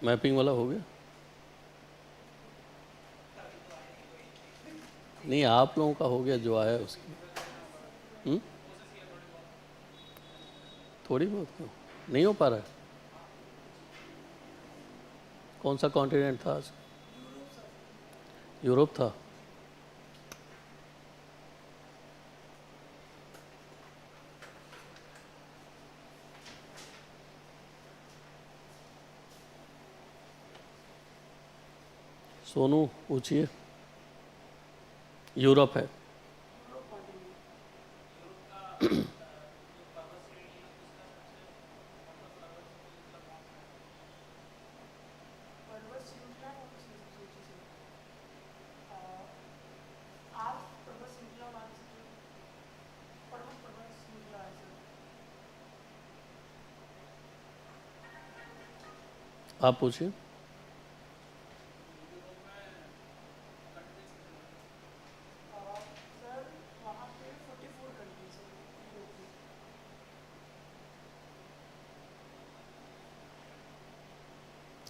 Mapping वाला हो गया? नहीं, आप लोगों का हो गया जो आया उसकी। थोड़ी बहुत क्यों नहीं हो पा रहा है? कौन सा कॉन्टिनेंट था आज? यूरोप था। सोनू पूछिए। यूरोप है। आप पूछिए।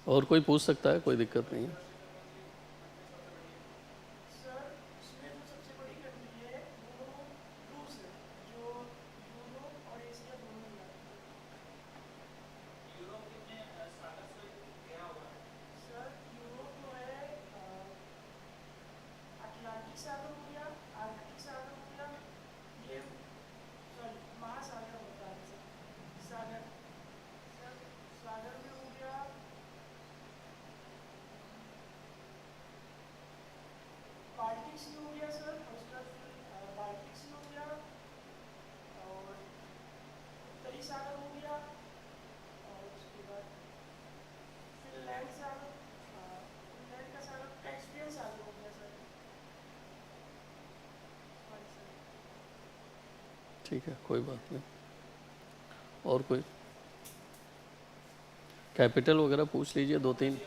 और कोई पूछ सकता है, कोई दिक्कत नहीं है। ठीक है, कोई बात नहीं। और कोई कैपिटल वगैरह पूछ लीजिए, दो तीन।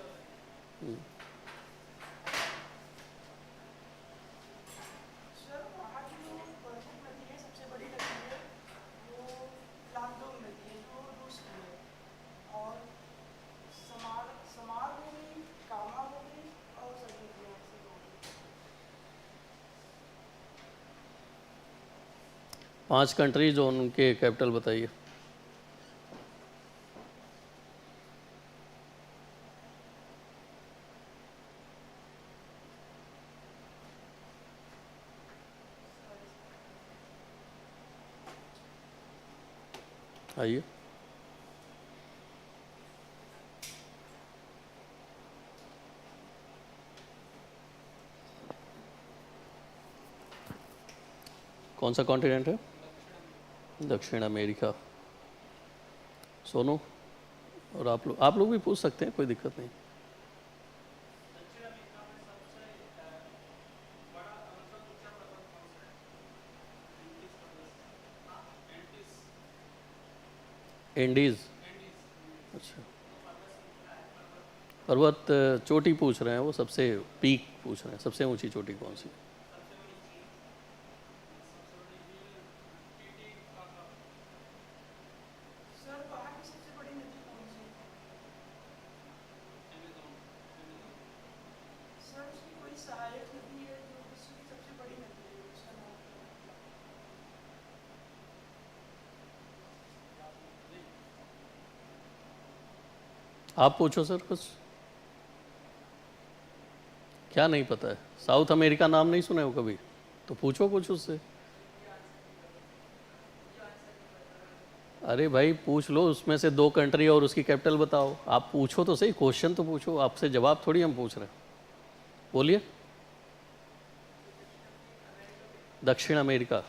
पांच कंट्री जो उनके कैपिटल बताइए। आइए। कौन सा कॉन्टिनेंट है? दक्षिण अमेरिका। सोनू, और आप लोग भी पूछ सकते हैं, कोई दिक्कत नहीं। इंडीज़। अच्छा, पर्वत चोटी पूछ रहे हैं वो, सबसे पीक पूछ रहे हैं, सबसे ऊंची चोटी कौन सी? आप पूछो सर कुछ। क्या नहीं पता है? साउथ अमेरिका नाम नहीं सुने हो कभी? तो पूछो कुछ उससे। अरे भाई पूछ लो, उसमें से दो कंट्री और उसकी कैपिटल बताओ। आप पूछो तो सही, क्वेश्चन तो पूछो, आपसे जवाब थोड़ी हम पूछ रहे हैं। बोलिए। दक्षिण अमेरिका।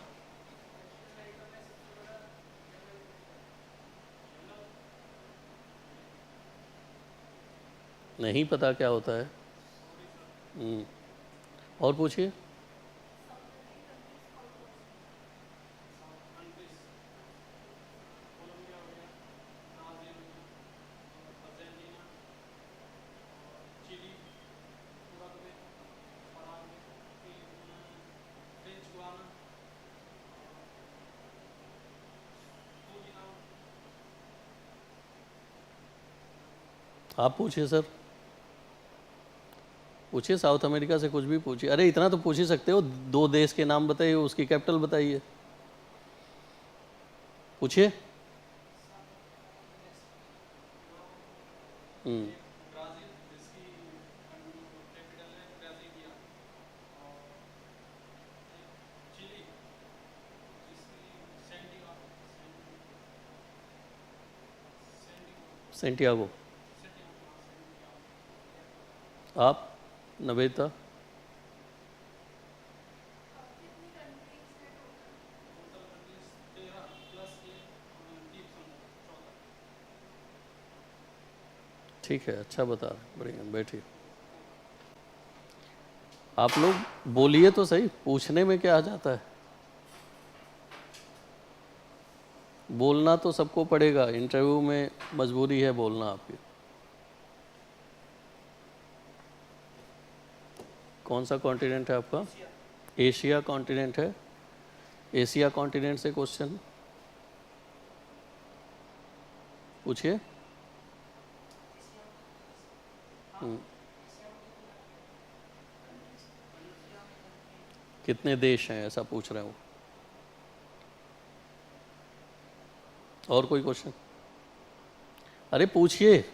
नहीं पता क्या होता है? और पूछिए। आप पूछिए सर, पूछिए, साउथ अमेरिका से कुछ भी पूछिए। अरे इतना तो पूछ ही सकते हो, 2 देश के नाम बताइए, उसकी कैपिटल बताइए, पूछिए। सेंटियागो। आप नवेता। ठीक है, अच्छा बता रहे, बढ़िया, बैठिए। आप लोग बोलिए तो सही, पूछने में क्या आ जाता है, बोलना तो सबको पड़ेगा, इंटरव्यू में मजबूरी है बोलना आपकी। कौन सा कॉन्टिनेंट है आपका? एशिया कॉन्टिनेंट है। एशिया कॉन्टिनेंट से क्वेश्चन पूछिए। कितने देश हैं ऐसा पूछ रहे हो? और कोई क्वेश्चन? अरे पूछिए।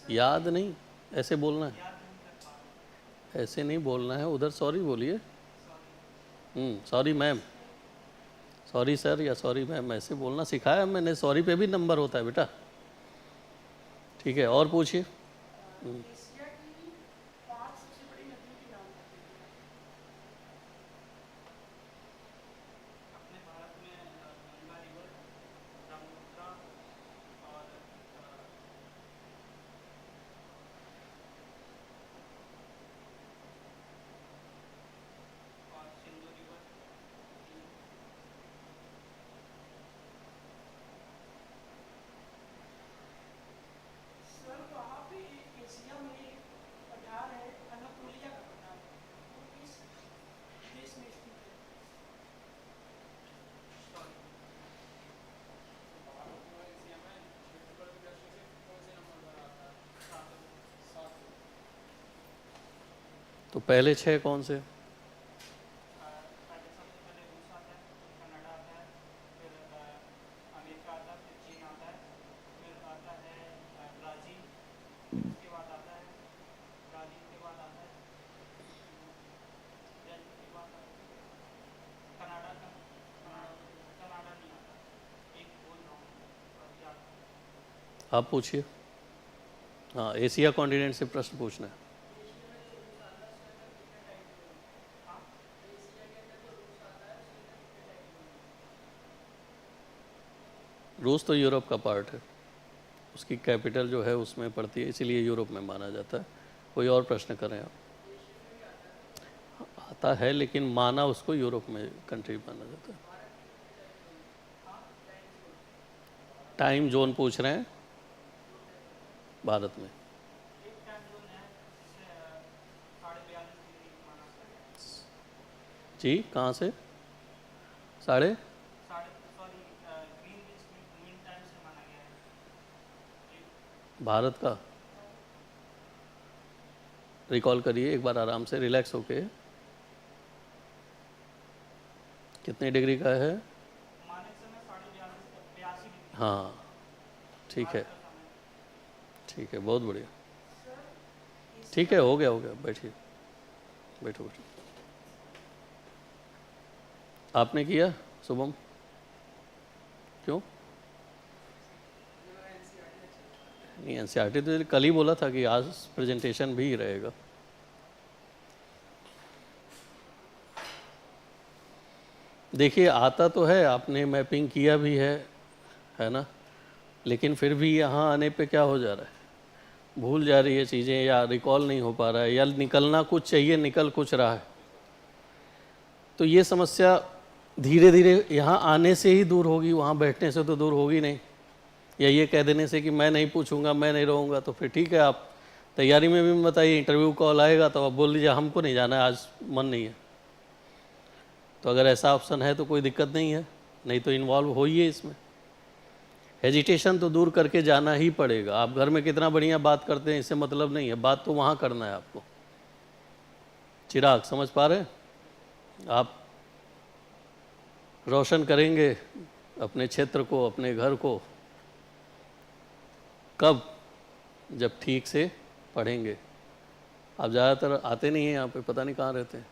याद नहीं, ऐसे बोलना है, ऐसे नहीं बोलना है, उधर सॉरी बोलिए। सॉरी मैम, सॉरी सर या सॉरी मैम, ऐसे बोलना सिखाया मैंने, सॉरी पे भी नंबर होता है बेटा। ठीक है, और पूछिए। एशिया की 5 सबसे बड़ी नदियों के नाम बताइए। अपने भारत में गंगा रिवर, ब्रह्मपुत्र और सिंधु रिवर। सर वहाँ पे एशिया में एक पठार है, अनातोलिया का पठार, वो किस देश में स्थित है? तो पहले 6 कौन से? सबसे पहले रूस आता है, कनाडा आता है, फिर अमेरिका आता है, फिर चीन आता है, फिर आता है ब्राज़ील, उसके बाद आता है ब्राज़ील के बाद आता है ब्राज़ील के बाद कनाडा का कनाडा नहीं आता, एक बोल रहा हूँ और याद। आप पूछिए। हाँ, एशिया कॉन्टिनेंट से प्रश्न पूछना है। रूस तो यूरोप का पार्ट है, उसकी कैपिटल जो है उसमें पड़ती है, इसीलिए यूरोप में माना जाता है। कोई और प्रश्न करें आप? आता है लेकिन माना उसको यूरोप में कंट्री माना जाता है। टाइम जोन पूछ रहे हैं भारत में। एक टाइम जोन है जिसे 42.5 डिग्री माना गया है। जी, कहाँ से? साढ़े सॉरी, ग्रीनविच मीन टाइम से माना गया है। भारत का रिकॉल करिए एक बार आराम से, रिलैक्स होके। कितने डिग्री का है? माने समय 42.5 डिग्री। हाँ, ठीक है, ठीक है, बहुत बढ़िया। ठीक है, हो गया, हो गया, बैठिए, बैठो बैठो। आपने किया शुभम? क्यों नहीं? एनसीईआरटी तो कल ही बोला था कि आज प्रेजेंटेशन भी रहेगा। देखिए, आता तो है, आपने मैपिंग किया भी है ना, लेकिन फिर भी यहाँ आने पे क्या हो जा रहा है, भूल जा रही है चीज़ें, या रिकॉल नहीं हो पा रहा है, या निकलना कुछ चाहिए, निकल कुछ रहा है। तो ये समस्या धीरे धीरे यहाँ आने से ही दूर होगी, वहाँ बैठने से तो दूर होगी नहीं। या ये कह देने से कि मैं नहीं पूछूंगा, मैं नहीं रहूँगा, तो फिर ठीक है, आप तैयारी में भी बताइए, इंटरव्यू कॉल आएगा तो आप बोल दीजिए हमको नहीं जाना है, आज मन नहीं है। तो अगर ऐसा ऑप्शन है तो कोई दिक्कत नहीं है, नहीं तो इन्वॉल्व होइए इसमें। हेजिटेशन तो दूर करके जाना ही पड़ेगा। आप घर में कितना बढ़िया बात करते हैं इससे मतलब नहीं है, बात तो वहाँ करना है आपको। चिराग समझ पा रहे हैं? आप रोशन करेंगे अपने क्षेत्र को, अपने घर को, कब? जब ठीक से पढ़ेंगे। आप ज़्यादातर आते नहीं हैं यहाँ पे, पता नहीं कहाँ रहते हैं।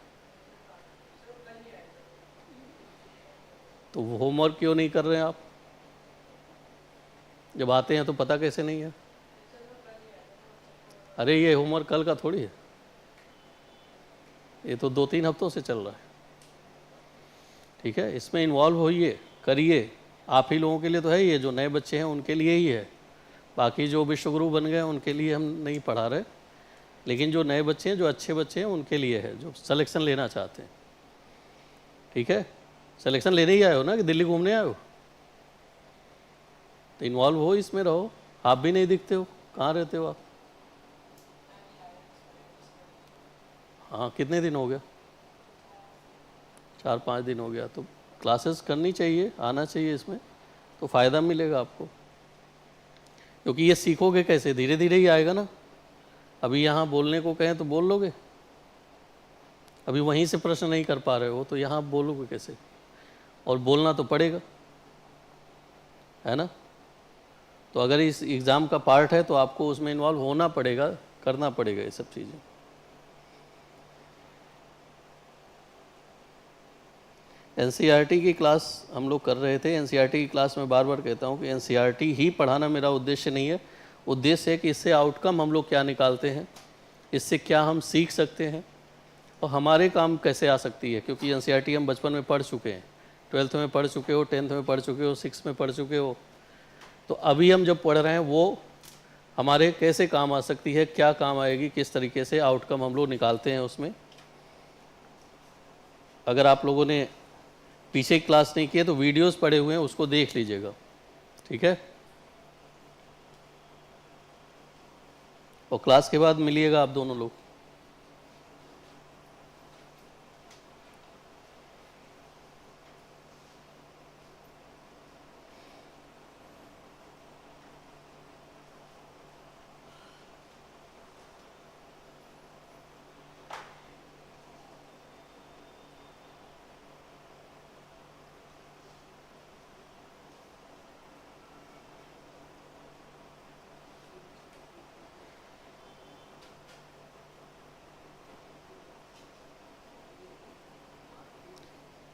तो वो होमवर्क क्यों नहीं कर रहे हैं आप? जब आते हैं तो पता कैसे नहीं है? अरे ये होमवर्क कल का थोड़ी है, ये तो 2-3 हफ्तों से चल रहा है। ठीक है, इसमें इन्वॉल्व होइए, करिए। आप ही लोगों के लिए तो है, ये जो नए बच्चे हैं उनके लिए ही है। बाकी जो विश्वगुरु बन गए उनके लिए हम नहीं पढ़ा रहे, लेकिन जो नए बच्चे हैं, जो अच्छे बच्चे हैं, उनके लिए है, जो सिलेक्शन लेना चाहते हैं। ठीक है, सिलेक्शन लेने ही आए हो ना कि दिल्ली घूमने आए हो? तो इन्वॉल्व हो, इसमें रहो। आप भी नहीं दिखते हो, कहाँ रहते हो आप? हाँ, कितने दिन हो गया? 4-5 दिन हो गया। तो क्लासेस करनी चाहिए, आना चाहिए, इसमें तो फ़ायदा मिलेगा आपको। क्योंकि ये सीखोगे कैसे? धीरे धीरे ही आएगा ना। अभी यहाँ बोलने को कहें तो बोल लोगे? अभी वहीं से प्रश्न नहीं कर पा रहे हो तो यहाँ बोलोगे कैसे? और बोलना तो पड़ेगा, है ना? तो अगर इस एग्ज़ाम का पार्ट है तो आपको उसमें इन्वॉल्व होना पड़ेगा, करना पड़ेगा ये सब चीज़ें। एनसीईआरटी की क्लास हम लोग कर रहे थे। एनसीईआरटी की क्लास में बार बार कहता हूँ कि एनसीईआरटी ही पढ़ाना मेरा उद्देश्य नहीं है। उद्देश्य है कि इससे आउटकम हम लोग क्या निकालते हैं, इससे क्या हम सीख सकते हैं और हमारे काम कैसे आ सकती है। क्योंकि एनसीईआरटी हम बचपन में पढ़ चुके हैं, 12th में पढ़ चुके हो, 10th में पढ़ चुके हो, 6th में पढ़ चुके हो। तो अभी हम जब पढ़ रहे हैं वो हमारे कैसे काम आ सकती है, क्या काम आएगी, किस तरीके से आउटकम हम लोग निकालते हैं उसमें। अगर आप लोगों ने पीछे क्लास नहीं किए तो वीडियोस पड़े हुए हैं, उसको देख लीजिएगा। ठीक है, और क्लास के बाद मिलिएगा आप दोनों लोग।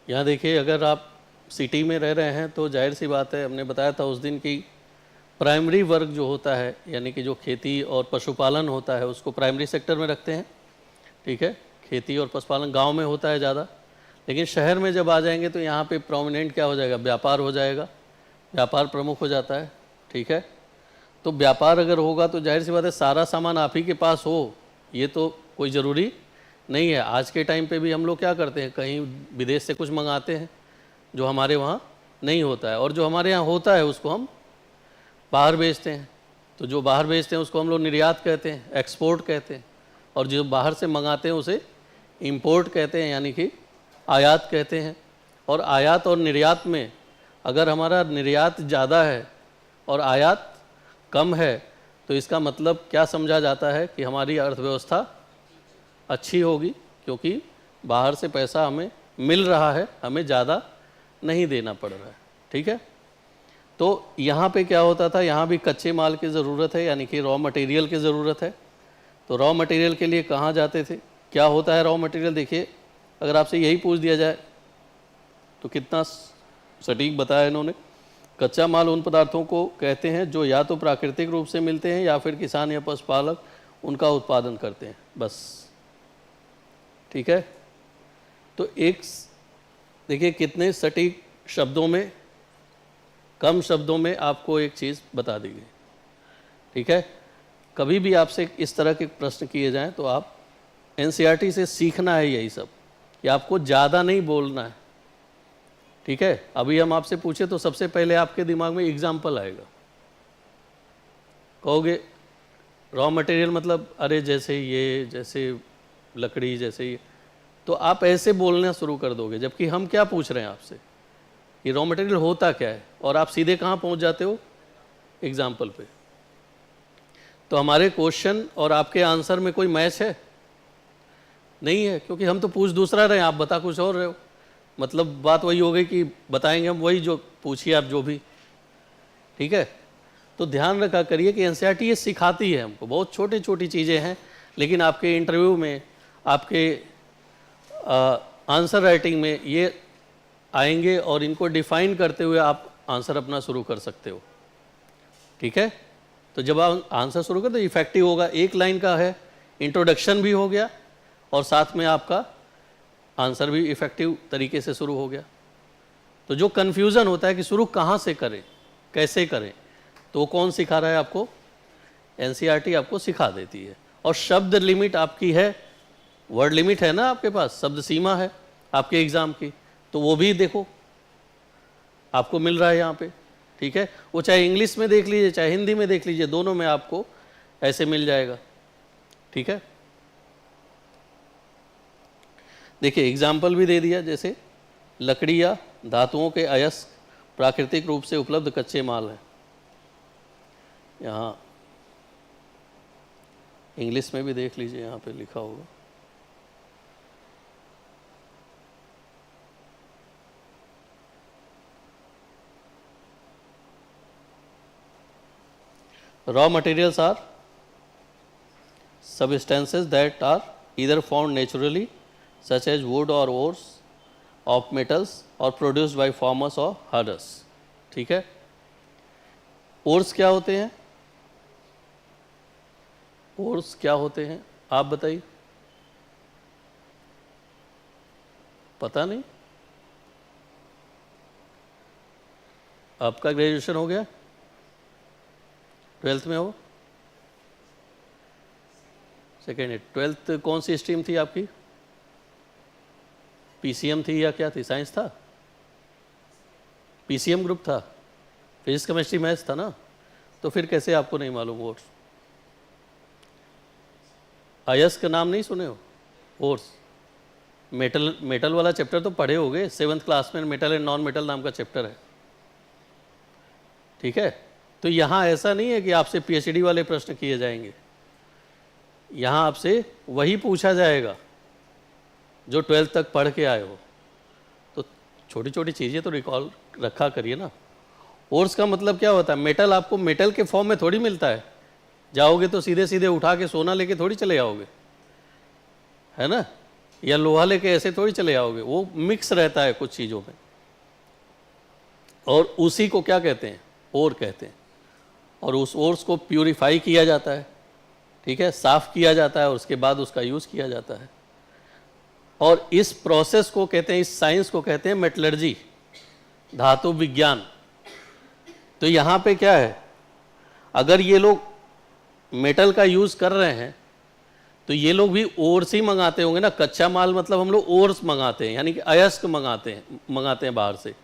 यहाँ देखिए, अगर आप सिटी में रह रहे हैं तो जाहिर सी बात है, हमने बताया था उस दिन की प्राइमरी वर्क जो होता है, यानी कि जो खेती और पशुपालन होता है, उसको प्राइमरी सेक्टर में रखते हैं। ठीक है, खेती और पशुपालन गांव में होता है ज़्यादा, लेकिन शहर में जब आ जाएंगे तो यहाँ पे प्रोमिनेंट क्या हो जाएगा? व्यापार हो जाएगा, व्यापार प्रमुख हो जाता है। ठीक है, तो व्यापार अगर होगा तो जाहिर सी बात है सारा सामान आप ही के पास हो, ये तो कोई ज़रूरी नहीं है। आज के टाइम पे भी हम लोग क्या करते हैं, कहीं विदेश से कुछ मंगाते हैं जो हमारे वहाँ नहीं होता है, और जो हमारे यहाँ होता है उसको हम बाहर बेचते हैं। तो जो बाहर बेचते हैं उसको हम लोग निर्यात कहते हैं, एक्सपोर्ट कहते हैं, और जो बाहर से मंगाते हैं उसे इंपोर्ट कहते हैं, यानी कि आयात कहते हैं। और आयात और निर्यात में अगर हमारा निर्यात ज़्यादा है और आयात कम है तो इसका मतलब क्या समझा जाता है कि हमारी अर्थव्यवस्था अच्छी होगी, क्योंकि बाहर से पैसा हमें मिल रहा है, हमें ज़्यादा नहीं देना पड़ रहा है। ठीक है, तो यहाँ पे क्या होता था, यहाँ भी कच्चे माल की ज़रूरत है, यानी कि रॉ मटेरियल की ज़रूरत है। तो रॉ मटेरियल के लिए कहाँ जाते थे, क्या होता है रॉ मटेरियल? देखिए, अगर आपसे यही पूछ दिया जाए तो कितना सटीक बताया इन्होंने। कच्चा माल उन पदार्थों को कहते हैं जो या तो प्राकृतिक रूप से मिलते हैं या फिर किसान या पशुपालक उनका उत्पादन करते हैं, बस। ठीक है, तो एक देखिए कितने सटीक शब्दों में, कम शब्दों में आपको एक चीज़ बता दी गई। ठीक है, कभी भी आपसे इस तरह के प्रश्न किए जाएं तो आप एनसीईआरटी से सीखना है यही सब, कि आपको ज़्यादा नहीं बोलना है। ठीक है, अभी हम आपसे पूछे तो सबसे पहले आपके दिमाग में एग्जाम्पल आएगा, कहोगे रॉ मटेरियल मतलब अरे जैसे ये, जैसे लकड़ी, जैसे ये, तो आप ऐसे बोलना शुरू कर दोगे। जबकि हम क्या पूछ रहे हैं आपसे, ये रॉ मटेरियल होता क्या है, और आप सीधे कहाँ पहुँच जाते हो, एग्जाम्पल पे। तो हमारे क्वेश्चन और आपके आंसर में कोई मैच है नहीं है, क्योंकि हम तो पूछ दूसरा रहे हैं, आप बता कुछ और रहे हो। मतलब बात वही हो गई कि बताएंगे हम वही जो पूछिए आप जो भी, ठीक है। तो ध्यान रखा करिए कि एनसीईआरटी ये सिखाती है हमको, बहुत छोटी छोटी चीज़ें हैं, लेकिन आपके इंटरव्यू में, आपके आंसर राइटिंग में ये आएंगे और इनको डिफाइन करते हुए आप आंसर अपना शुरू कर सकते हो, ठीक है। तो जब आप आंसर शुरू करें तो इफेक्टिव होगा, एक लाइन का है, इंट्रोडक्शन भी हो गया और साथ में आपका आंसर भी इफेक्टिव तरीके से शुरू हो गया। तो जो कन्फ्यूज़न होता है कि शुरू कहाँ से करें, कैसे करें, तो कौन सिखा रहा है आपको, एनसीईआरटी आपको सिखा देती है। और शब्द लिमिट आपकी है, वर्ड लिमिट है ना आपके पास, शब्द सीमा है आपके एग्ज़ाम की, तो वो भी देखो आपको मिल रहा है यहाँ पे, ठीक है। वो चाहे इंग्लिश में देख लीजिए, चाहे हिंदी में देख लीजिए, दोनों में आपको ऐसे मिल जाएगा, ठीक है। देखिए एग्जाम्पल भी दे दिया, जैसे लकड़ी या धातुओं के अयस्क प्राकृतिक रूप से उपलब्ध कच्चे माल हैं। यहाँ इंग्लिश में भी देख लीजिए, यहाँ पे लिखा होगा। Raw materials are substances that are either found naturally, such as wood or ores of metals, or produced by farmers or herders, ठीक है। ओर्स क्या होते हैं, ओर्स क्या होते हैं आप बताइए, पता नहीं? आपका ग्रेजुएशन हो गया, 12th में हो, सेकेंड ईयर, 12th कौन सी स्ट्रीम थी आपकी, पीसीएम थी या क्या थी, साइंस था, पीसीएम ग्रुप था, फिजिक्स केमिस्ट्री मैथ्स था ना, तो फिर कैसे आपको नहीं मालूम ओर्स? अयस्क का नाम नहीं सुने हो, ओर्स, मेटल वाला चैप्टर तो पढ़े होगे 7th क्लास में, मेटल एंड नॉन मेटल नाम का चैप्टर है, ठीक है। तो यहाँ ऐसा नहीं है कि आपसे पीएचडी वाले प्रश्न किए जाएंगे, यहाँ आपसे वही पूछा जाएगा जो 12th तक पढ़ के आए हो। तो छोटी छोटी चीज़ें तो रिकॉल रखा करिए ना। ओर्स का मतलब क्या होता है, मेटल आपको मेटल के फॉर्म में थोड़ी मिलता है, जाओगे तो सीधे सीधे उठा के सोना लेके थोड़ी चले आओगे, है ना, या लोहा लेके ऐसे थोड़ी चले आओगे, वो मिक्स रहता है कुछ चीज़ों में, और उसी को क्या कहते हैं, ओर कहते हैं। और उस ओर्स को प्यूरिफाई किया जाता है, ठीक है, साफ़ किया जाता है और उसके बाद उसका यूज़ किया जाता है। और इस प्रोसेस को कहते हैं, इस साइंस को कहते हैं मेटलर्जी, धातु विज्ञान। तो यहाँ पे क्या है, अगर ये लोग मेटल का यूज़ कर रहे हैं तो ये लोग भी ओर्स ही मंगाते होंगे ना, कच्चा माल मतलब हम लोग ओर्स मंगाते हैं, यानी कि अयस्क मंगाते हैं बाहर से।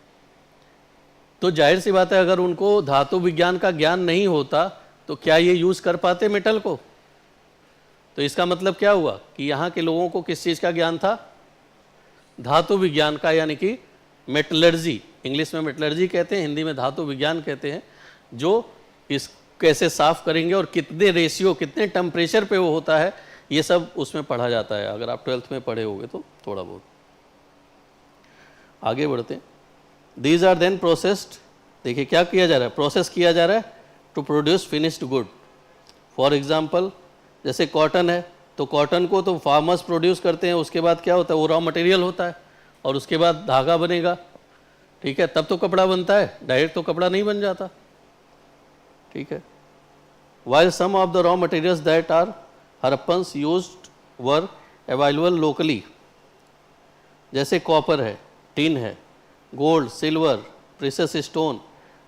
तो जाहिर सी बात है, अगर उनको धातु विज्ञान का ज्ञान नहीं होता तो क्या ये यूज़ कर पाते मेटल को? तो इसका मतलब क्या हुआ कि यहाँ के लोगों को किस चीज़ का ज्ञान था, धातु विज्ञान का, यानी कि मेटलर्जी, इंग्लिश में मेटलर्जी कहते हैं, हिंदी में धातु विज्ञान कहते हैं, जो इस कैसे साफ़ करेंगे और कितने रेशियो, कितने टेम्परेचर पे वो होता है, ये सब उसमें पढ़ा जाता है। अगर आप 12th में पढ़े होगे तो थोड़ा बहुत। आगे बढ़ते हैं। दीज आर देन प्रोसेस्ड, देखिए क्या किया जा रहा है, प्रोसेस किया जा रहा है to produce finished good. For example जैसे कॉटन है, तो कॉटन को तो फार्मर्स प्रोड्यूस करते हैं, उसके बाद क्या होता है, वो रॉ मटेरियल होता है, और उसके बाद धागा बनेगा, ठीक है, तब तो कपड़ा बनता है, डायरेक्ट तो कपड़ा नहीं बन जाता, ठीक है। While some of the raw materials that are Harappans used were available locally, जैसे कॉपर है, टिन है, gold, silver, precious stone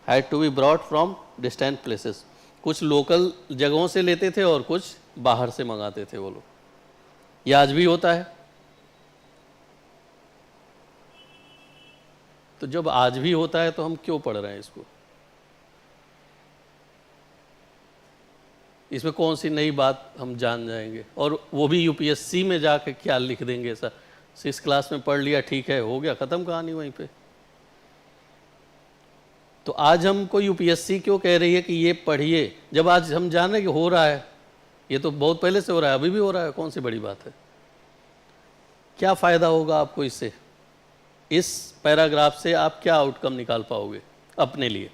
had to be brought from distant places. कुछ लोकल जगहों से लेते थे और कुछ बाहर से मंगाते थे वो लोग, ये आज भी होता है। तो जब आज भी होता है तो हम क्यों पढ़ रहे हैं इसको? इसमें कौन सी नई बात हम जान जाएंगे, और वो भी यूपीएससी में जाके क्या लिख देंगे सर। 6 क्लास में पढ़ लिया, ठीक है, हो गया, ख़त्म कहानी वहीं पे। तो आज हमको यूपीएससी क्यों कह रही है कि ये पढ़िए, जब आज हम जान रहे कि हो रहा है, ये तो बहुत पहले से हो रहा है, अभी भी हो रहा है, कौन सी बड़ी बात है। क्या फ़ायदा होगा आपको इससे? इस पैराग्राफ से आप क्या आउटकम निकाल पाओगे अपने लिए?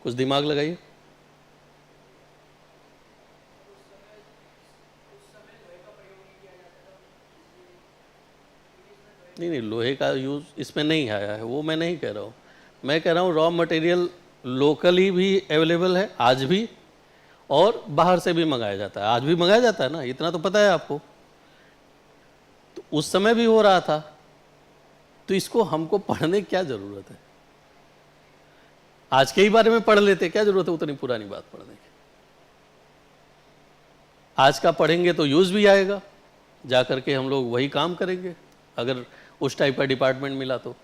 कुछ दिमाग लगाइए। नहीं, लोहे का यूज़ इसमें नहीं आया है, वो मैं नहीं कह रहा हूँ। मैं कह रहा हूँ रॉ मटेरियल लोकली भी अवेलेबल है आज भी, और बाहर से भी मंगाया जाता है, आज भी मंगाया जाता है ना, इतना तो पता है आपको। तो उस समय भी हो रहा था, तो इसको हमको पढ़ने की क्या ज़रूरत है? आज के ही बारे में पढ़ लेते, क्या ज़रूरत है उतनी पुरानी बात पढ़ने की? आज का पढ़ेंगे तो यूज़ भी आएगा, जा कर के हम लोग वही काम करेंगे अगर उस टाइप का डिपार्टमेंट मिला तो।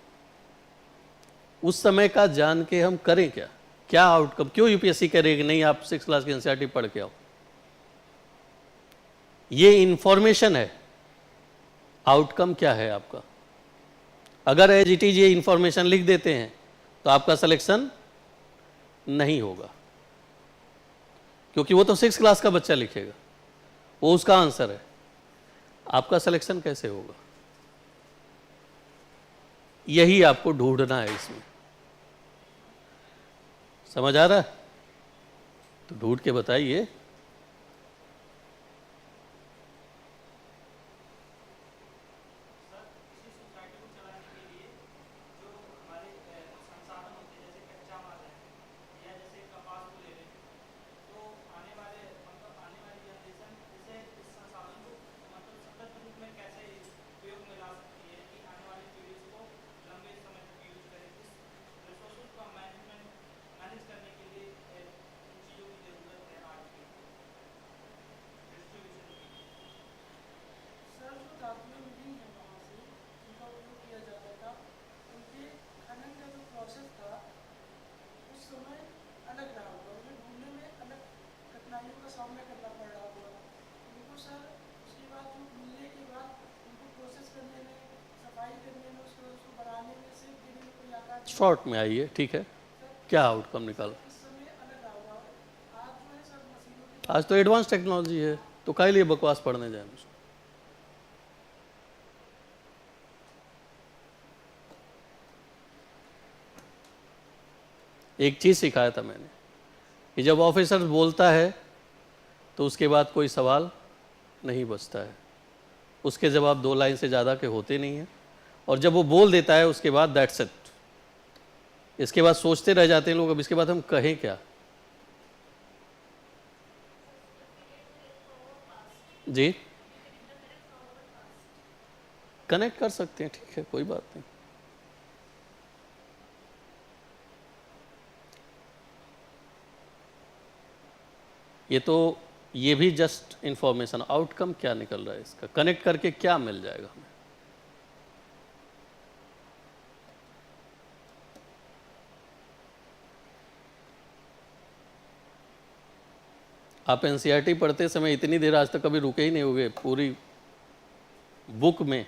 उस समय का जान के हम करें क्या? क्या आउटकम? क्यों यूपीएससी करेगी नहीं आप 6 क्लास की एनसीईआरटी पढ़ के आओ? ये इंफॉर्मेशन है, आउटकम क्या है आपका? अगर एज इट इज ये इंफॉर्मेशन लिख देते हैं तो आपका सिलेक्शन नहीं होगा, क्योंकि वो तो 6 क्लास का बच्चा लिखेगा, वो उसका आंसर है, आपका सिलेक्शन कैसे होगा? यही आपको ढूंढना है इसमें। समझ आ रहा है? तो ढूंढ के बताइए। शॉर्ट में आइए, ठीक है, क्या आउटकम निकाल? आज तो एडवांस टेक्नोलॉजी है, तो काहे लिए बकवास पढ़ने जाए? एक चीज़ सिखाया था मैंने कि जब ऑफिसर बोलता है तो उसके बाद कोई सवाल नहीं बचता है, उसके जवाब 2 लाइन से ज़्यादा के होते नहीं हैं, और जब वो बोल देता है उसके बाद दैट्स इट। इसके बाद सोचते रह जाते हैं लोग, अब इसके बाद हम कहें क्या? जी, कनेक्ट कर सकते हैं, ठीक है, कोई बात नहीं। ये तो, ये भी जस्ट इंफॉर्मेशन, आउटकम क्या निकल रहा है इसका, कनेक्ट करके क्या मिल जाएगा हमें? आप एनसीईआरटी पढ़ते समय इतनी देर आज तक कभी रुके ही नहीं होगे, पूरी बुक में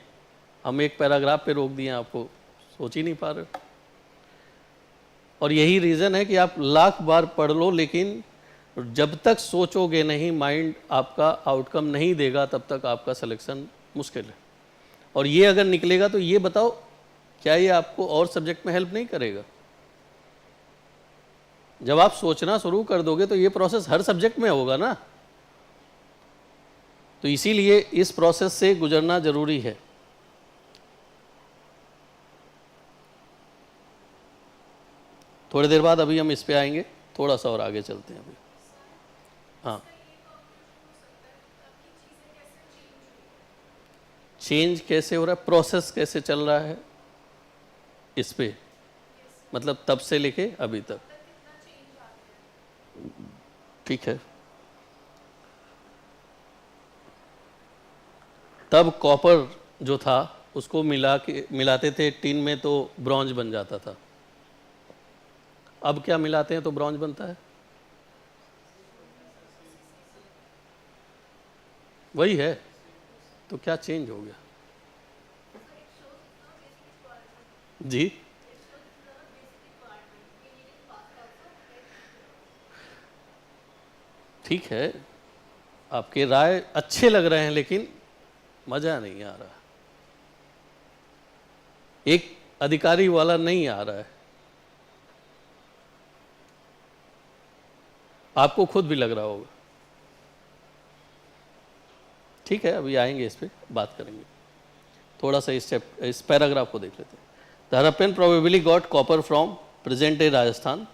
हम एक पैराग्राफ पे रोक दिए आपको, सोच ही नहीं पा रहे। और यही रीज़न है कि आप लाख बार पढ़ लो, लेकिन जब तक सोचोगे नहीं, माइंड आपका आउटकम नहीं देगा, तब तक आपका सिलेक्शन मुश्किल है। और ये अगर निकलेगा तो ये बताओ, क्या ये आपको और सब्जेक्ट में हेल्प नहीं करेगा? जब आप सोचना शुरू कर दोगे तो ये प्रोसेस हर सब्जेक्ट में होगा ना। तो इसीलिए इस प्रोसेस से गुजरना जरूरी है। थोड़ी देर बाद अभी हम इस पे आएंगे, थोड़ा सा और आगे चलते हैं अभी। हाँ, चेंज कैसे हो रहा है, प्रोसेस कैसे चल रहा है इस पे, मतलब तब से लेके अभी तक, ठीक है। तब कॉपर जो था उसको मिलाते थे टिन में तो ब्रॉन्ज बन जाता था। अब क्या मिलाते हैं तो ब्रॉन्ज बनता है? वही है, तो क्या चेंज हो गया? जी ठीक है, आपके राय अच्छे लग रहे हैं लेकिन मजा नहीं आ रहा, एक अधिकारी वाला नहीं आ रहा है, आपको खुद भी लग रहा होगा। ठीक है, अभी आएंगे इस पे, बात करेंगे। थोड़ा सा इस पैराग्राफ को देख लेते हैं। The Harappan probably got copper from present day Rajasthan.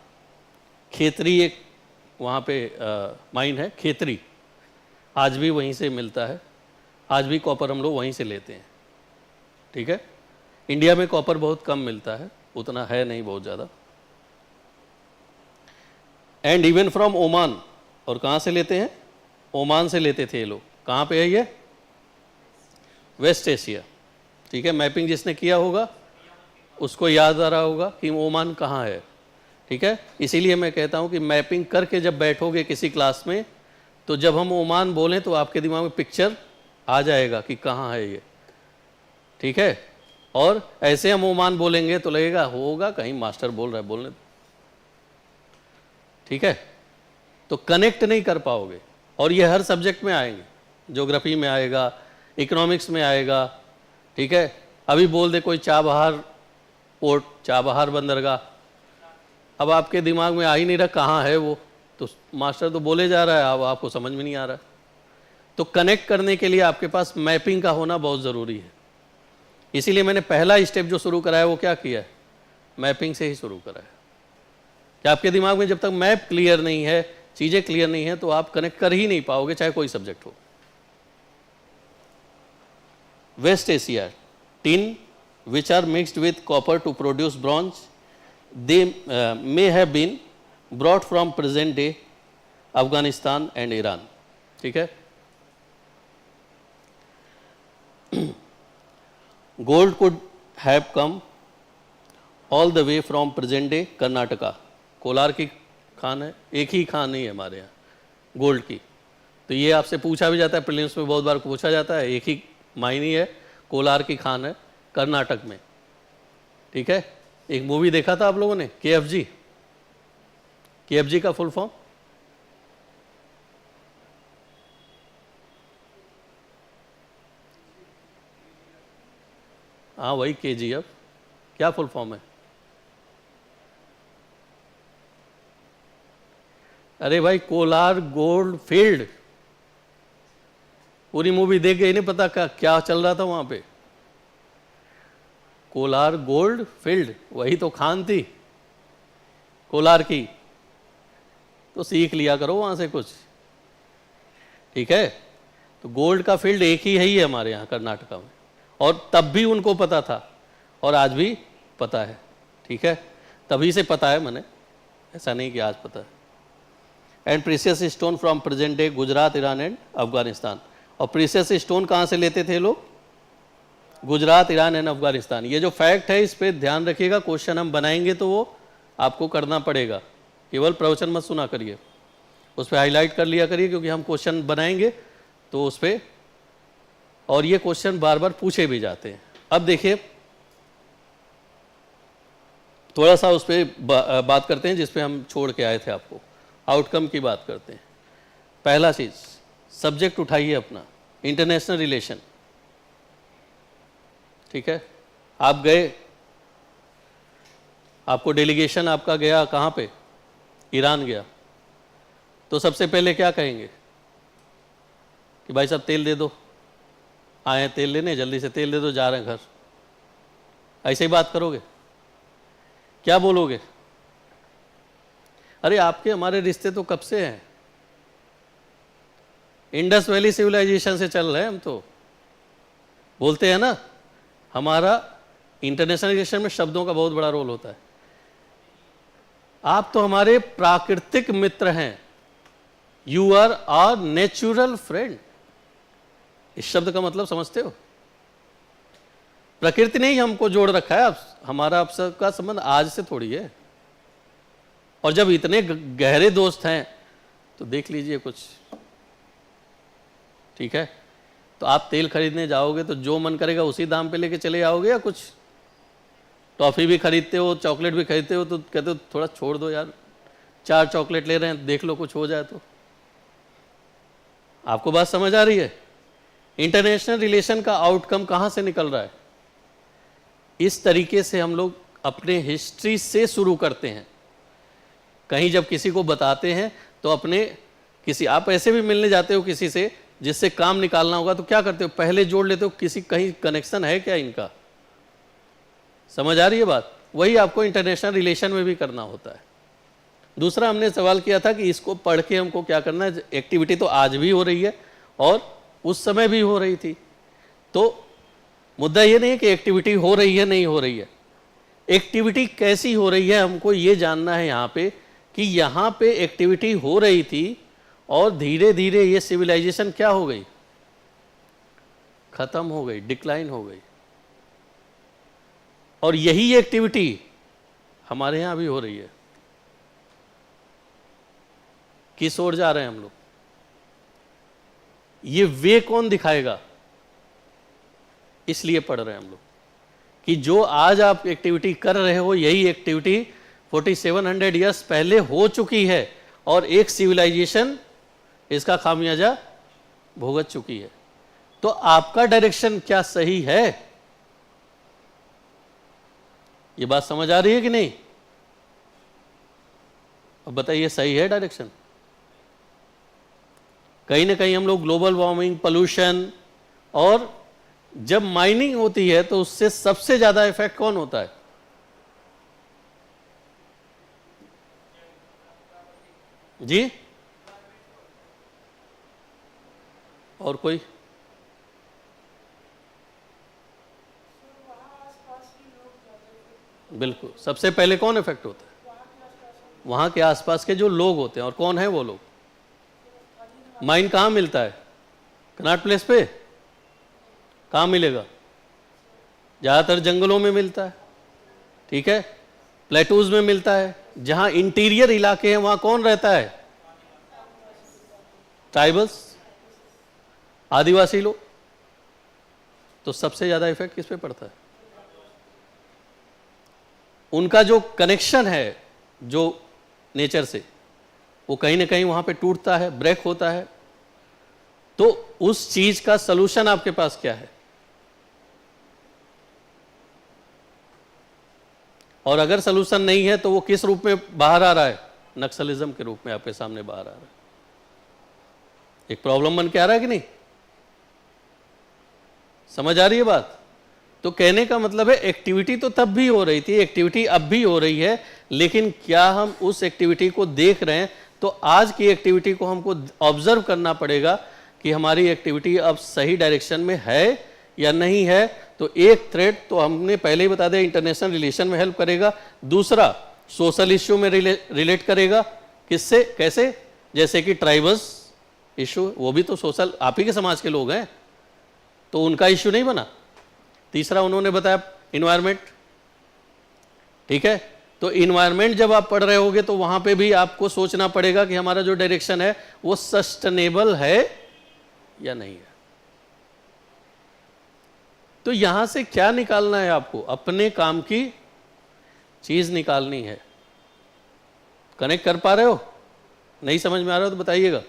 Khetri एक वहाँ पे माइन है, खेतरी, आज भी वहीं से मिलता है, आज भी कॉपर हम लोग वहीं से लेते हैं। ठीक है, इंडिया में कॉपर बहुत कम मिलता है, उतना है नहीं बहुत ज़्यादा। एंड इवन फ्रॉम ओमान, और कहाँ से लेते हैं? ओमान से लेते थे ये लोग। कहाँ पे है ये? West Asia. ठीक है, मैपिंग जिसने किया होगा उसको याद आ रहा होगा कि ओमान कहाँ है। ठीक है, इसीलिए मैं कहता हूँ कि मैपिंग करके जब बैठोगे किसी क्लास में, तो जब हम ओमान बोलें तो आपके दिमाग में पिक्चर आ जाएगा कि कहाँ है ये। ठीक है, और ऐसे हम ओमान बोलेंगे तो लगेगा होगा कहीं मास्टर बोल रहा है, बोलने। ठीक है, तो कनेक्ट नहीं कर पाओगे, और ये हर सब्जेक्ट में आएंगे, ज्योग्राफी में आएगा, इकोनॉमिक्स में आएगा। ठीक है, अभी बोल दे कोई चाबहार पोर्ट, चाबहार बंदरगाह, अब आपके दिमाग में आ ही नहीं रहा कहाँ है वो, तो मास्टर तो बोले जा रहा है, अब आपको समझ में नहीं आ रहा। तो कनेक्ट करने के लिए आपके पास मैपिंग का होना बहुत ज़रूरी है। इसीलिए मैंने पहला स्टेप जो शुरू कराया वो क्या किया है? मैपिंग से ही शुरू कराया। कि आपके दिमाग में जब तक मैप क्लियर नहीं है, चीज़ें क्लियर नहीं है, तो आप कनेक्ट कर ही नहीं पाओगे, चाहे कोई सब्जेक्ट हो। West Asia, tin which are mixed with copper to produce bronze, they may have been brought from present day Afghanistan and Iran. ठीक है, gold could have come all the way from present day Karnataka. Kolar की खान है, एक ही खान नहीं है हमारे यहाँ gold की, तो ये आपसे पूछा भी जाता है, प्रीलिम्स में बहुत बार पूछा जाता है, एक ही मायनी है, कोलार की खान है कर्नाटक में। ठीक है, एक मूवी देखा था आप लोगों ने, KFG। KFG का फुल फॉर्म? हाँ वही KGF, क्या फुल फॉर्म है? अरे भाई, कोलार गोल्ड फील्ड। पूरी मूवी देख गई, नहीं पता क्या चल रहा था वहां पे? कोलार गोल्ड फील्ड, वही तो खान थी कोलार की, तो सीख लिया करो वहां से कुछ। ठीक है, तो गोल्ड का फील्ड एक ही है हमारे यहाँ कर्नाटका में, और तब भी उनको पता था और आज भी पता है। ठीक है, तभी से पता है मैंने, ऐसा नहीं कि आज पता है। And precious stone from present day Gujarat, Iran and Afghanistan. और प्रीसियस स्टोन कहाँ से लेते थे लोग? Gujarat, Iran and Afghanistan. ये जो फैक्ट है इस पर ध्यान रखिएगा, क्वेश्चन हम बनाएंगे तो वो आपको करना पड़ेगा, केवल प्रवचन मत सुना करिए, उस पर हाईलाइट कर लिया करिए, क्योंकि हम क्वेश्चन बनाएंगे तो उस पर, और ये क्वेश्चन बार बार पूछे भी जाते हैं। अब देखिए थोड़ा सा उस पर बात करते हैं जिस पे हम छोड़ के आए थे आपको, आउटकम की बात करते हैं। पहला चीज़, सब्जेक्ट उठाइए अपना, इंटरनेशनल रिलेशन। ठीक है, आप गए, आपको डेलीगेशन आपका गया कहाँ पे? ईरान गया, तो सबसे पहले क्या कहेंगे कि भाई साहब तेल दे दो, आए हैं तेल लेने, जल्दी से तेल दे दो, जा रहे हैं घर। ऐसे ही बात करोगे? क्या बोलोगे? अरे आपके हमारे रिश्ते तो कब से हैं, इंडस वैली सिविलाइजेशन से चल रहे हैं हम, तो बोलते हैं ना। हमारा इंटरनेशनल रिलेशन में शब्दों का बहुत बड़ा रोल होता है। आप तो हमारे प्राकृतिक मित्र हैं, you are our natural friend. इस शब्द का मतलब समझते हो? प्रकृति ने ही हमको जोड़ रखा है, हमारा आप सबका संबंध आज से थोड़ी है। और जब इतने गहरे दोस्त हैं तो देख लीजिए कुछ। ठीक है, तो आप तेल खरीदने जाओगे तो जो मन करेगा उसी दाम पे लेके चले आओगे, या कुछ टॉफ़ी भी खरीदते हो, चॉकलेट भी खरीदते हो, तो कहते हो थोड़ा छोड़ दो यार, 4 चॉकलेट ले रहे हैं, देख लो कुछ हो जाए तो। आपको बात समझ आ रही है? इंटरनेशनल रिलेशन का आउटकम कहाँ से निकल रहा है? इस तरीके से हम लोग अपने हिस्ट्री से शुरू करते हैं। कहीं जब किसी को बताते हैं तो अपने किसी, आप ऐसे भी मिलने जाते हो किसी से जिससे काम निकालना होगा, तो क्या करते हो? पहले जोड़ लेते हो किसी, कहीं कनेक्शन है क्या इनका। समझ आ रही है बात? वही आपको इंटरनेशनल रिलेशन में भी करना होता है। दूसरा, हमने सवाल किया था कि इसको पढ़ के हमको क्या करना है। एक्टिविटी तो आज भी हो रही है और उस समय भी हो रही थी, तो मुद्दा ये नहीं है कि एक्टिविटी हो रही है नहीं हो रही है, एक्टिविटी कैसी हो रही है हमको ये जानना है यहाँ पे, कि यहाँ पे एक्टिविटी हो रही थी और धीरे धीरे ये सिविलाइजेशन क्या हो गई, खत्म हो गई, डिक्लाइन हो गई। और यही एक्टिविटी हमारे यहाँ भी हो रही है। किस ओर जा रहे हैं हम लोग? ये वे कौन दिखाएगा? इसलिए पढ़ रहे हैं हम लोग कि जो आज आप एक्टिविटी कर रहे हो, यही एक्टिविटी 4700 ईयर्स पहले हो चुकी है और एक सिविलाइजेशन इसका खामियाजा भुगत चुकी है। तो आपका डायरेक्शन क्या सही है? ये बात समझ आ रही है कि नहीं? अब बताइए, सही है डायरेक्शन? कहीं ना कहीं हम लोग ग्लोबल वार्मिंग, पोल्यूशन, और जब माइनिंग होती है तो उससे सबसे ज्यादा इफेक्ट कौन होता है? जी, और कोई? बिल्कुल, सबसे पहले कौन इफेक्ट होता है? वहां के आसपास के जो लोग होते हैं। और कौन है वो लोग? माइन कहाँ मिलता है? कनॉट प्लेस पे? कहाँ मिलेगा? ज़्यादातर जंगलों में मिलता है, ठीक है, प्लेटूज में मिलता है। जहाँ इंटीरियर इलाके हैं वहाँ कौन रहता है? ट्राइबल्स, आदिवासी लोग। तो सबसे ज़्यादा इफेक्ट किस पे पड़ता है? उनका जो कनेक्शन है जो नेचर से, वो कहीं ना कहीं वहाँ पे टूटता है, ब्रेक होता है। तो उस चीज का सलूशन आपके पास क्या है? और अगर सलूशन नहीं है तो वो किस रूप में बाहर आ रहा है? नक्सलिज्म के रूप में आपके सामने बाहर आ रहा है। एक प्रॉब्लम बन के आ रहा है कि नहीं? समझ आ रही है बात? तो कहने का मतलब है, एक्टिविटी तो तब भी हो रही थी, एक्टिविटी अब भी हो रही है, लेकिन क्या हम उस एक्टिविटी को देख रहे हैं? तो आज की एक्टिविटी को हमको ऑब्जर्व करना पड़ेगा कि हमारी एक्टिविटी अब सही डायरेक्शन में है या नहीं है। तो एक थ्रेड तो हमने पहले ही बता दिया, इंटरनेशनल रिलेशन में हेल्प करेगा। दूसरा, सोशल इश्यू में रिलेट करेगा। किससे, कैसे? जैसे कि ट्राइबल्स इशू, वो भी तो सोशल, आप ही के समाज के लोग हैं, तो उनका इश्यू नहीं बना। तीसरा उन्होंने बताया इन्वायरमेंट, ठीक है। तो इन्वायरमेंट जब आप पढ़ रहे होगे तो वहां पे भी आपको सोचना पड़ेगा कि हमारा जो डायरेक्शन है वो सस्टेनेबल है या नहीं है। तो यहां से क्या निकालना है आपको? अपने काम की चीज निकालनी है। कनेक्ट कर पा रहे हो? नहीं समझ में आ रहा हो तो बताइएगा।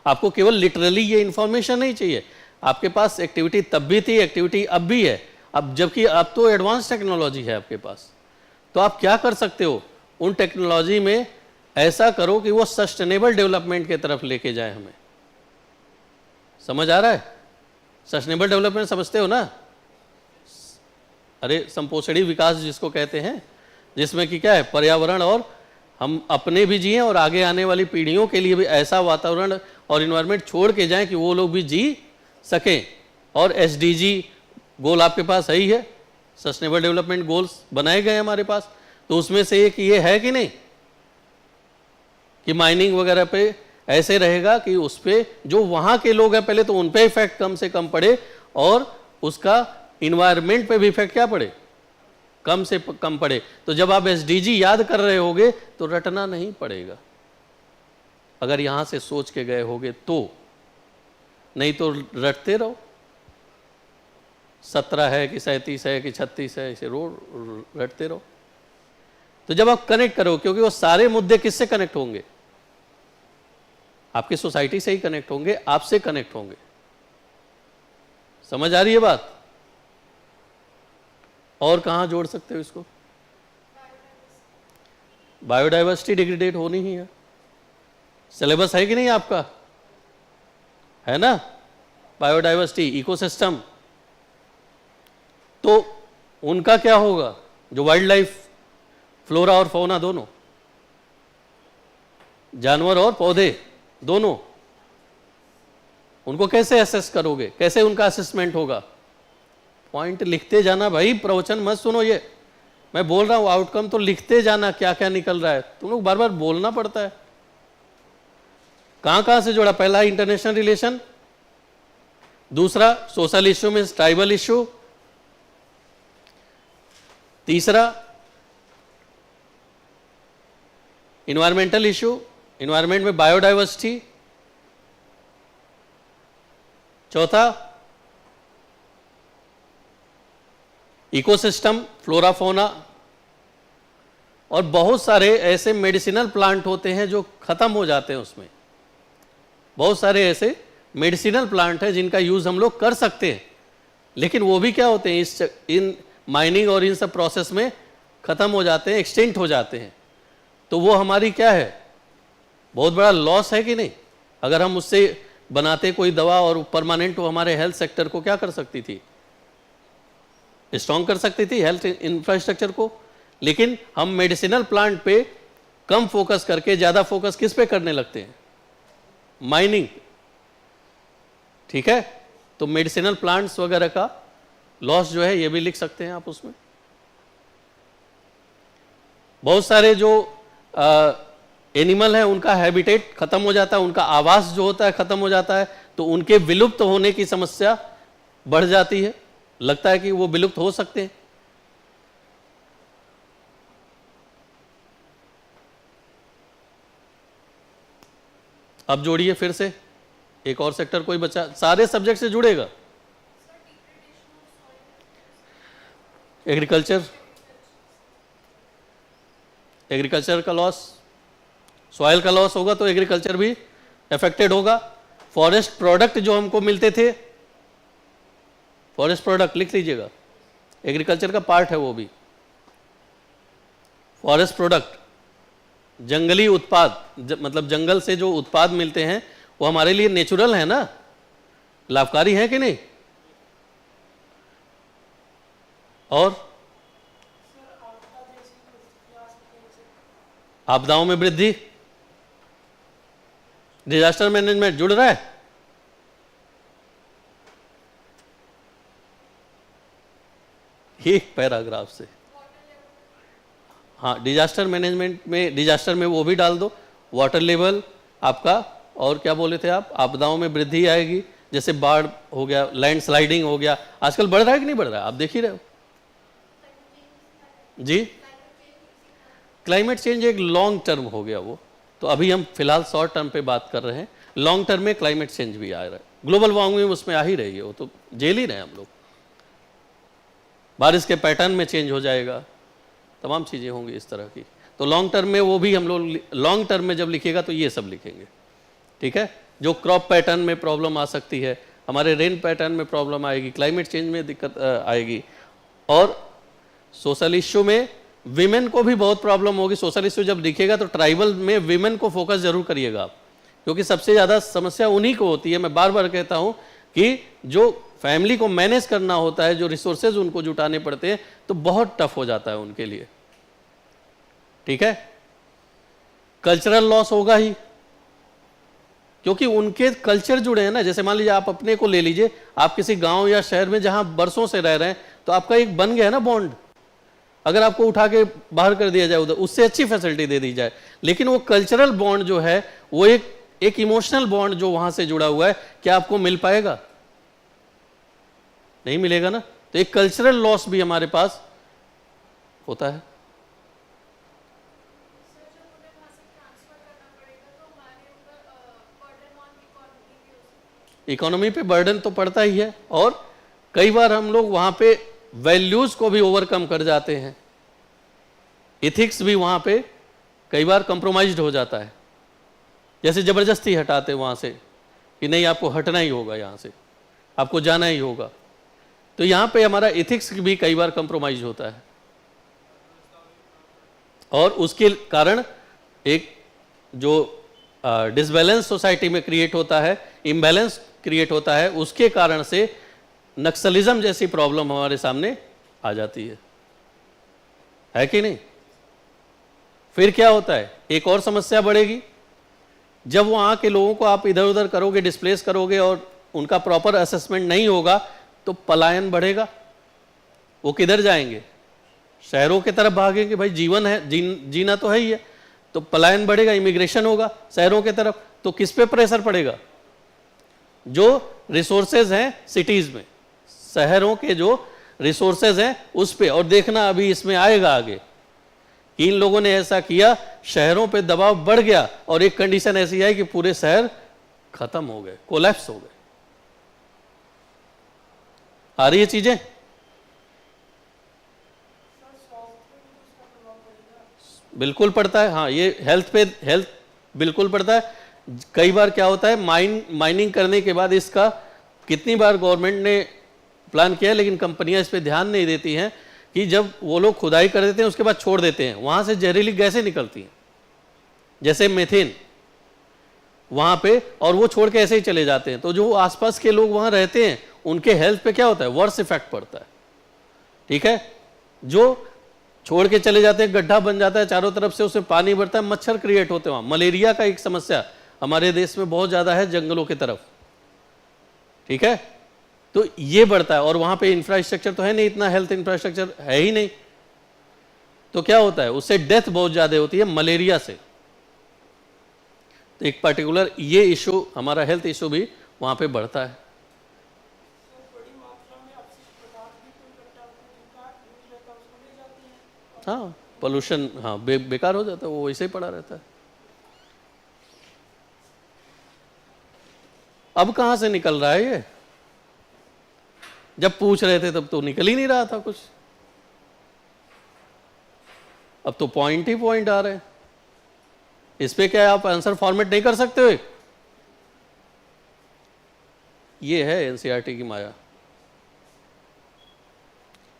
आपको केवल लिटरली ये इंफॉर्मेशन नहीं चाहिए, आपके पास एक्टिविटी तब भी थी, एक्टिविटी अब भी है। अब जबकि अब तो एडवांस टेक्नोलॉजी है आपके पास, तो आप क्या कर सकते हो? उन टेक्नोलॉजी में ऐसा करो कि वो सस्टेनेबल डेवलपमेंट की तरफ लेके जाए हमें। समझ आ रहा है? सस्टेनेबल डेवलपमेंट समझते हो ना? अरे संपोषणी विकास जिसको कहते हैं, जिसमें कि क्या है, पर्यावरण और हम अपने भी जिए और आगे आने वाली पीढ़ियों के लिए भी ऐसा वातावरण और इन्वायरमेंट छोड़ के जाएं कि वो लोग भी जी सकें। और एसडीजी गोल आपके पास है ही है, सस्टेनेबल डेवलपमेंट गोल्स बनाए गए हमारे पास। तो उसमें से एक ये है कि नहीं कि माइनिंग वगैरह पे ऐसे रहेगा कि उस पे जो वहां के लोग हैं पहले तो उन पे इफेक्ट कम से कम पड़े, और उसका इन्वायरमेंट पे भी इफेक्ट क्या पड़े, कम से कम पड़े। तो जब आप एसडीजी याद कर रहे होगे तो रटना नहीं पड़ेगा, अगर यहां से सोच के गए होगे तो। नहीं तो रटते रहो, 17 है कि 37 है कि 36 है, इसे रोज रटते रहो। तो जब आप कनेक्ट करो, क्योंकि वो सारे मुद्दे किससे कनेक्ट होंगे, आपकी सोसाइटी से ही कनेक्ट होंगे, आपसे कनेक्ट होंगे। समझ आ रही है बात? और कहां जोड़ सकते हो इसको? बायोडाइवर्सिटी डिग्रेडेट होनी ही है। सिलेबस है कि नहीं आपका? है ना? Biodiversity, ecosystem. तो उनका क्या होगा, जो वाइल्ड लाइफ, फ्लोरा और फौना दोनों, जानवर और पौधे दोनों, उनको कैसे असेस करोगे, कैसे उनका असेसमेंट होगा? पॉइंट लिखते जाना भाई, प्रवचन मत सुनो। ये मैं बोल रहा हूं आउटकम तो लिखते जाना, क्या क्या निकल रहा है। तुम लोग बार बार बोलना पड़ता है। कहां कहां से जोड़ा? पहला इंटरनेशनल रिलेशन, दूसरा सोशल इश्यू में ट्राइबल इश्यू, तीसरा इन्वायरमेंटल इश्यू, इन्वायरमेंट में बायोडाइवर्सिटी, चौथा इकोसिस्टम, फ्लोरा फौना। और बहुत सारे ऐसे मेडिसिनल प्लांट होते हैं जो खत्म हो जाते हैं उसमें। बहुत सारे ऐसे मेडिसिनल प्लांट हैं जिनका यूज हम लोग कर सकते हैं, लेकिन वो भी क्या होते हैं, इन माइनिंग और इन सब प्रोसेस में खत्म हो जाते हैं, एक्सटिंक्ट हो जाते हैं। तो वो हमारी क्या है, बहुत बड़ा लॉस है कि नहीं? अगर हम उससे बनाते कोई दवा और परमानेंट, तो हमारे हेल्थ सेक्टर को क्या कर सकती थी, स्ट्रॉन्ग कर सकती थी हेल्थ इंफ्रास्ट्रक्चर को। लेकिन हम मेडिसिनल प्लांट पे कम फोकस करके ज्यादा फोकस किस पे करने लगते हैं, माइनिंग। ठीक है, तो मेडिसिनल प्लांट्स वगैरह का लॉस जो है ये भी लिख सकते हैं आप उसमें। बहुत सारे जो एनिमल हैं उनका हैबिटेट खत्म हो जाता है, उनका आवास जो होता है खत्म हो जाता है, तो उनके विलुप्त होने की समस्या बढ़ जाती है। लगता है कि वो विलुप्त हो सकते हैं। अब जोड़िए फिर से, एक और सेक्टर कोई बचा, सारे सब्जेक्ट से जुड़ेगा। एग्रीकल्चर, एग्रीकल्चर का लॉस, सॉइल का लॉस होगा तो एग्रीकल्चर भी अफेक्टेड होगा। फॉरेस्ट प्रोडक्ट जो हमको मिलते थे, फॉरेस्ट प्रोडक्ट लिख लीजिएगा, एग्रीकल्चर का पार्ट है वो भी। फॉरेस्ट प्रोडक्ट, जंगली उत्पाद, मतलब जंगल से जो उत्पाद मिलते हैं वो हमारे लिए नेचुरल है ना, लाभकारी है कि नहीं? और आपदाओं में वृद्धि, डिजास्टर मैनेजमेंट जुड़ रहा है। एक पैराग्राफ से, हाँ, डिजास्टर मैनेजमेंट में, डिजास्टर में वो भी डाल दो, वाटर लेवल आपका, और क्या बोले थे आप, आपदाओं में वृद्धि आएगी, जैसे बाढ़ हो गया, लैंडस्लाइडिंग हो गया। आजकल बढ़ रहा है कि नहीं बढ़ रहा है, आप देख ही रहे हो जी। क्लाइमेट चेंज एक लॉन्ग टर्म हो गया वो, तो अभी हम फिलहाल शॉर्ट टर्म पे बात कर रहे हैं। लॉन्ग टर्म में क्लाइमेट चेंज भी आ रहा है, ग्लोबल वार्मिंग उसमें आ ही रही है, वो तो झेल ही रहे हैं हम लोग। बारिश के पैटर्न में चेंज हो जाएगा, तमाम चीज़ें होंगी इस तरह की। तो लॉन्ग टर्म में वो भी हम लोग, लॉन्ग टर्म में जब लिखिएगा तो ये सब लिखेंगे। ठीक है, जो क्रॉप पैटर्न में प्रॉब्लम आ सकती है, हमारे रेन पैटर्न में प्रॉब्लम आएगी, क्लाइमेट चेंज में दिक्कत आएगी। और सोशल इश्यू में विमेन को भी बहुत प्रॉब्लम होगी। सोशल इश्यू जब दिखेगा तो ट्राइबल में विमेन को फोकस जरूर करिएगा आप, क्योंकि सबसे ज़्यादा समस्या उन्हीं को होती है। मैं बार बार कहता हूँ कि जो फैमिली को मैनेज करना होता है, जो रिसोर्सेज उनको जुटाने पड़ते हैं, तो बहुत टफ हो जाता है उनके लिए। ठीक है, कल्चरल लॉस होगा ही, क्योंकि उनके कल्चर जुड़े हैं ना। जैसे मान लीजिए आप अपने को ले लीजिए, आप किसी गांव या शहर में जहां बरसों से रह रहे हैं, तो आपका एक बन गया है ना बॉन्ड। अगर आपको उठा के बाहर कर दिया जाए उधर, उससे अच्छी फैसिलिटी दे दी जाए, लेकिन वो कल्चरल बॉन्ड जो है, वो एक इमोशनल बॉन्ड जो वहां से जुड़ा हुआ है, क्या आपको मिल पाएगा? नहीं मिलेगा ना। तो एक कल्चरल लॉस भी हमारे पास होता है। इकोनॉमी पे बर्डन तो पड़ता ही है, और कई बार हम लोग वहाँ पे वैल्यूज़ को भी ओवरकम कर जाते हैं, इथिक्स भी वहाँ पे कई बार कंप्रोमाइज्ड हो जाता है, जैसे ज़बरदस्ती हटाते वहाँ से कि नहीं आपको हटना ही होगा, यहाँ से आपको जाना ही होगा। तो यहाँ पे हमारा इथिक्स भी कई बार कंप्रोमाइज होता है, और उसके कारण एक जो डिसबैलेंस सोसाइटी में क्रिएट होता है, इम्बैलेंस क्रिएट होता है, उसके कारण से नक्सलिज्म जैसी प्रॉब्लम हमारे सामने आ जाती है कि नहीं। फिर क्या होता है, एक और समस्या बढ़ेगी, जब वहाँ के लोगों को आप इधर उधर करोगे, डिस्प्लेस करोगे और उनका प्रॉपर असेसमेंट नहीं होगा, तो पलायन बढ़ेगा। वो किधर जाएंगे, शहरों की तरफ भागेंगे, भाई जीवन है, जीना तो है ही है, तो पलायन बढ़ेगा, इमिग्रेशन होगा शहरों की तरफ। तो किस पे प्रेशर पड़ेगा, जो रिसोर्सेज हैं सिटीज में, शहरों के जो रिसोर्सेज हैं उस पे। और देखना अभी इसमें आएगा आगे कि इन लोगों ने ऐसा किया, शहरों पे दबाव बढ़ गया, और एक कंडीशन ऐसी आई कि पूरे शहर खत्म हो गए, कोलैप्स हो गए। आ रही है चीजें, बिल्कुल पड़ता है। हाँ, ये हेल्थ बिल्कुल पड़ता है। कई बार क्या होता है, माइनिंग करने के बाद इसका कितनी बार गवर्नमेंट ने प्लान किया है, लेकिन कंपनियां इस पे ध्यान नहीं देती हैं कि जब वो लोग खुदाई कर देते हैं उसके बाद छोड़ देते हैं, वहां से जहरीली गैसें निकलती हैं, जैसे मीथेन वहां पे, और वो छोड़ के ऐसे ही चले जाते हैं। तो जो आसपास के लोग वहां रहते हैं उनके हेल्थ पे क्या होता है, वर्स इफेक्ट पड़ता है। ठीक है, जो छोड़ के चले जाते हैं, गड्ढा बन जाता है चारों तरफ से, उसमें पानी बढ़ता है, मच्छर क्रिएट होते हैं वहां। मलेरिया का एक समस्या हमारे देश में बहुत ज्यादा है जंगलों की तरफ। ठीक है, तो ये बढ़ता है, और वहां पे इंफ्रास्ट्रक्चर तो है नहीं, इतना हेल्थ इंफ्रास्ट्रक्चर है ही नहीं, तो क्या होता है, उससे डेथ बहुत ज्यादा होती है मलेरिया से। तो एक पर्टिकुलर ये इशू, हमारा हेल्थ इशू भी वहां पे बढ़ता है। हाँ, पोल्यूशन, हाँ बेकार हो जाता है, वो वैसे ही पड़ा रहता है। अब कहां से निकल रहा है ये, जब पूछ रहे थे तब तो निकल ही नहीं रहा था कुछ, अब तो पॉइंट ही पॉइंट आ रहे हैं। इस पे क्या आप आंसर फॉर्मेट नहीं कर सकते हो? ये है एनसीईआरटी की माया।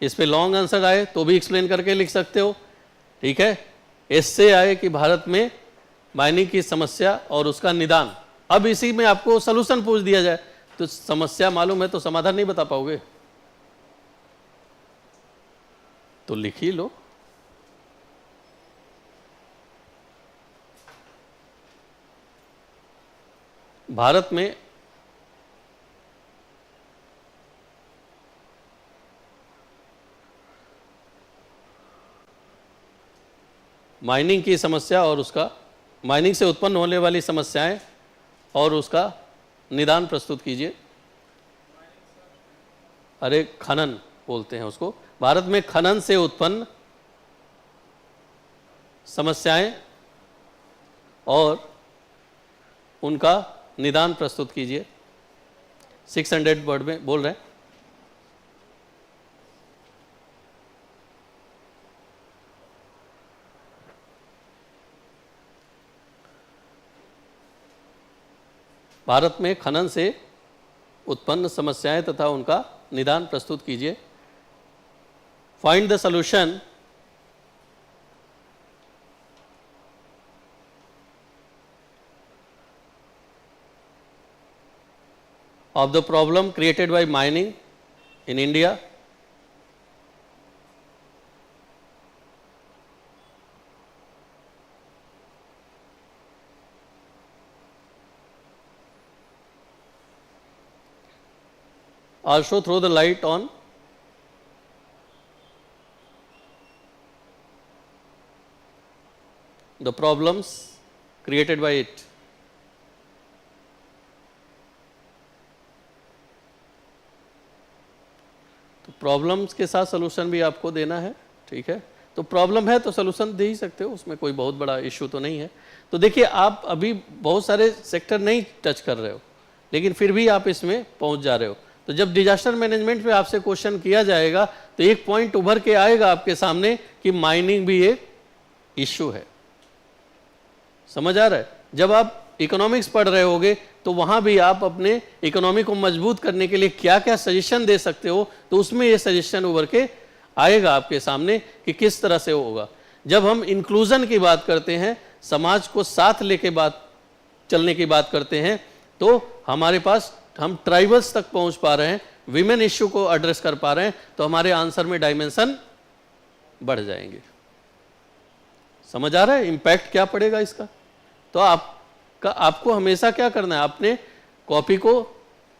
इस पे लॉन्ग आंसर आए तो भी एक्सप्लेन करके लिख सकते हो। ठीक है, इससे आए कि भारत में माइनिंग की समस्या और उसका निदान। अब इसी में आपको सलूशन पूछ दिया जाए तो समस्या मालूम है तो समाधान नहीं बता पाओगे, तो लिख ही लो। भारत में माइनिंग की समस्या और उसका, माइनिंग से उत्पन्न होने वाली समस्याएं और उसका निदान प्रस्तुत कीजिए। अरे खनन बोलते हैं उसको। भारत में खनन से उत्पन्न समस्याएं और उनका निदान प्रस्तुत कीजिए। 600 वर्ड में बोल रहे हैं। भारत में खनन से उत्पन्न समस्याएं तथा उनका निदान प्रस्तुत कीजिए। Find the solution of the problem created by mining in India. Also throw the light on the problems created by it. Problems के साथ सलूशन भी आपको देना है। ठीक है, तो प्रॉब्लम है तो सलूशन दे ही सकते हो, उसमें कोई बहुत बड़ा इश्यू तो नहीं है। तो देखिए, आप अभी बहुत सारे सेक्टर नहीं टच कर रहे हो, लेकिन फिर भी आप इसमें पहुंच जा रहे हो। तो जब डिजास्टर मैनेजमेंट पे आपसे क्वेश्चन किया जाएगा तो एक पॉइंट उभर के आएगा आपके सामने कि माइनिंग भी एक इश्यू है। समझ आ रहा है? जब आप इकोनॉमिक्स पढ़ रहे होगे तो वहां भी आप अपने इकोनॉमी को मजबूत करने के लिए क्या क्या सजेशन दे सकते हो, तो उसमें ये सजेशन उभर के आएगा आपके सामने कि किस तरह से होगा। जब हम इंक्लूजन की बात करते हैं, समाज को साथ लेके बात चलने की बात करते हैं, तो हमारे पास हम ट्राइबल्स तक पहुंच पा रहे हैं, विमेन इश्यू को एड्रेस कर पा रहे हैं, तो हमारे आंसर में डायमेंशन बढ़ जाएंगे। समझ आ रहा है इंपैक्ट क्या पड़ेगा इसका? तो आपको हमेशा क्या करना है, आपने कॉपी को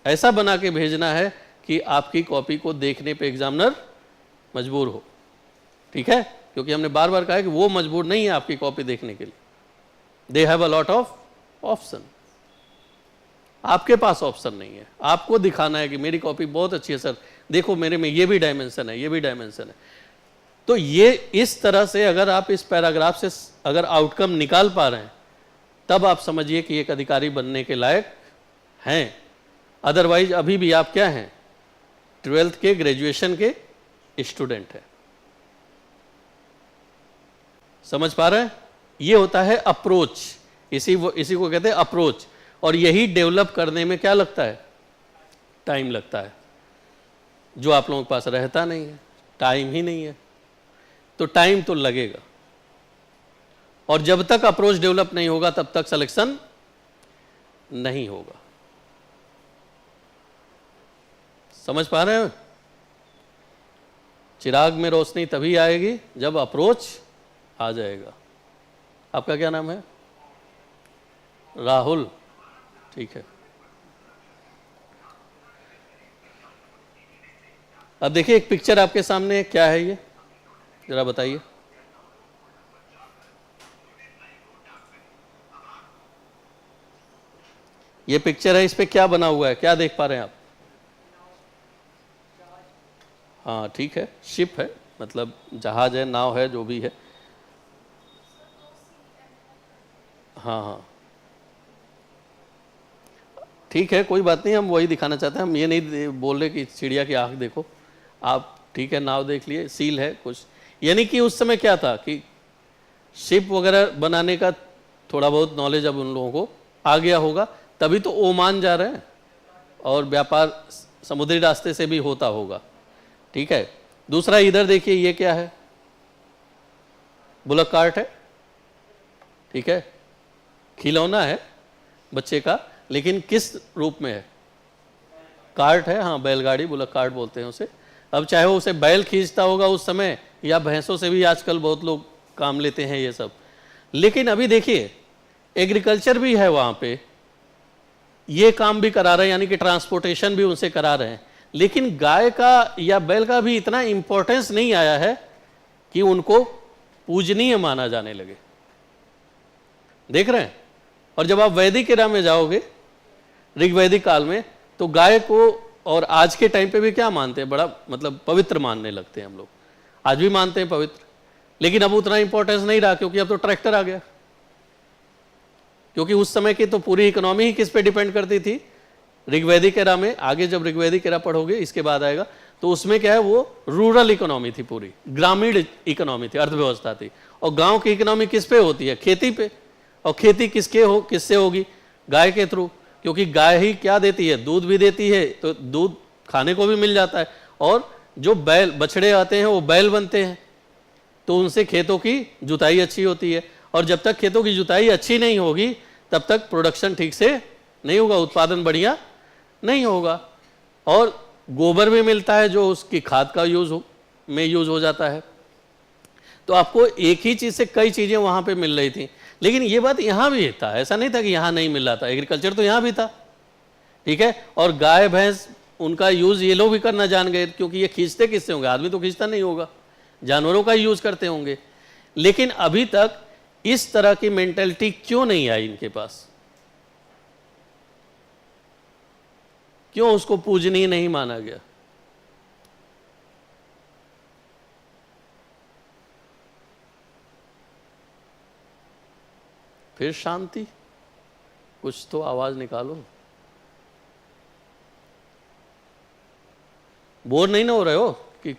ऐसा बना के भेजना है कि आपकी कॉपी को देखने पे एग्जामिनर मजबूर हो। ठीक है? क्योंकि हमने बार बार कहा है कि वो मजबूर नहीं है आपकी कॉपी देखने के लिए। They have a lot of option, आपके पास ऑप्शन नहीं है। आपको दिखाना है कि मेरी कॉपी बहुत अच्छी है सर, देखो मेरे में ये भी डायमेंशन है, ये भी डायमेंशन है। तो ये इस तरह से अगर आप इस पैराग्राफ से अगर आउटकम निकाल पा रहे हैं, तब आप समझिए कि एक अधिकारी बनने के लायक हैं। अदरवाइज अभी भी आप क्या हैं, 12th के ग्रेजुएशन के स्टूडेंट हैं। समझ पा रहे हैं? ये होता है अप्रोच, इसी को कहते हैं अप्रोच। और यही डेवलप करने में क्या लगता है, टाइम लगता है, जो आप लोगों के पास रहता नहीं है, टाइम ही नहीं है। तो टाइम तो लगेगा, और जब तक अप्रोच डेवलप नहीं होगा तब तक सिलेक्शन नहीं होगा। समझ पा रहे हैं? चिराग में रोशनी तभी आएगी जब अप्रोच आ जाएगा। आपका क्या नाम है? राहुल, ठीक है। अब देखिए एक पिक्चर आपके सामने, क्या है ये, जरा बताइए। ये पिक्चर है, इस पे क्या बना हुआ है, क्या देख पा रहे हैं आप? हाँ ठीक है, शिप है, मतलब जहाज है, नाव है, जो भी है। हाँ हाँ ठीक है, कोई बात नहीं, हम वही दिखाना चाहते हैं। हम ये नहीं बोल रहे कि चिड़िया की आंख देखो आप, ठीक है, नाव देख लिए, सील है कुछ। यानी कि उस समय क्या था कि शिप वगैरह बनाने का थोड़ा बहुत नॉलेज अब उन लोगों को आ गया होगा, तभी तो ओमान जा रहे हैं और व्यापार समुद्री रास्ते से भी होता होगा। ठीक है, दूसरा इधर देखिए, ये क्या है, बुलक कार्ट है। ठीक है, खिलौना है बच्चे का, लेकिन किस रूप में है? कार्ट है, हाँ, बैलगाड़ी, बुलक कार्ट बोलते हैं उसे। अब चाहे वो उसे बैल खींचता होगा उस समय, या भैंसों से भी आजकल बहुत लोग काम लेते हैं ये सब। लेकिन अभी देखिए एग्रीकल्चर भी है वहाँ पे, ये काम भी करा रहे हैं, यानी कि ट्रांसपोर्टेशन भी उनसे करा रहे हैं। लेकिन गाय का या बैल का भी इतना इंपॉर्टेंस नहीं आया है कि उनको पूजनीय माना जाने लगे। देख रहे हैं? और जब आप वैदिक एरा में जाओगे, ऋग्वैदिक काल में, तो गाय को और आज के टाइम पे भी क्या मानते हैं, बड़ा मतलब पवित्र मानने लगते हैं हम लोग। आज भी मानते हैं पवित्र, लेकिन अब उतना इंपॉर्टेंस नहीं रहा, क्योंकि अब तो ट्रैक्टर आ गया। क्योंकि उस समय की तो पूरी इकोनॉमी ही किस पे डिपेंड करती थी, ऋग्वैदिक एरा में। आगे जब ऋग्वैदिक एरा पढ़ोगे, इसके बाद आएगा, तो उसमें क्या है, वो रूरल इकोनॉमी थी, पूरी ग्रामीण इकोनॉमी थी, अर्थव्यवस्था थी। और गांव की इकोनॉमी किस पे होती है? खेती पे। और खेती किससे होगी? गाय के थ्रू, क्योंकि गाय ही क्या देती है, दूध भी देती है, तो दूध खाने को भी मिल जाता है। और जो बैल बछड़े आते हैं वो बैल बनते हैं, तो उनसे खेतों की जुताई अच्छी होती है। और जब तक खेतों की जुताई अच्छी नहीं होगी तब तक प्रोडक्शन ठीक से नहीं होगा, उत्पादन बढ़िया नहीं होगा। और गोबर भी मिलता है जो उसकी खाद का यूज हो जाता है। तो आपको एक ही चीज से कई चीजें वहां पे मिल रही थी। लेकिन ये बात यहां भी था, ऐसा नहीं था कि यहां नहीं मिल रहा था, एग्रीकल्चर तो यहां भी था। ठीक है, और गाय भैंस उनका यूज ये लोग भी करना जान गए, क्योंकि ये खींचते किससे होंगे, आदमी तो खींचता नहीं होगा, जानवरों का यूज करते होंगे। लेकिन अभी तक इस तरह की मेंटेलिटी क्यों नहीं आई इनके पास? क्यों उसको पूजनीय नहीं माना गया? फिर शांति, कुछ तो आवाज निकालो। बोर नहीं ना हो रहे हो कि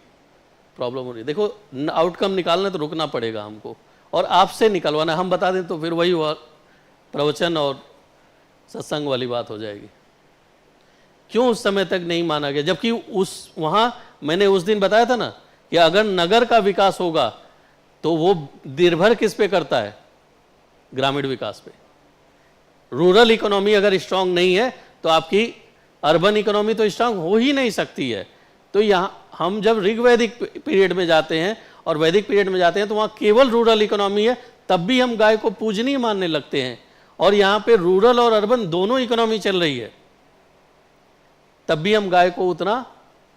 प्रॉब्लम हो रही है? देखो आउटकम निकालना तो रुकना पड़ेगा हमको, और आपसे निकलवाना। हम बता दें तो फिर वही हुआ, प्रवचन और सत्संग वाली बात हो जाएगी। क्यों उस समय तक नहीं माना गया? जबकि उस वहाँ मैंने उस दिन बताया था ना कि अगर नगर का विकास होगा तो वो निर्भर किस पे करता है? ग्रामीण विकास पे। रूरल इकोनॉमी अगर स्ट्रांग नहीं है तो आपकी अर्बन इकोनॉमी तो स्ट्रांग हो ही नहीं सकती है। तो यहाँ हम जब ऋग्वैदिक पीरियड में जाते हैं और वैदिक पीरियड में जाते हैं तो वहाँ केवल रूरल इकोनॉमी है, तब भी हम गाय को पूजनीय मानने लगते हैं। और यहाँ पे रूरल और अर्बन दोनों इकोनॉमी चल रही है, तब भी हम गाय को उतना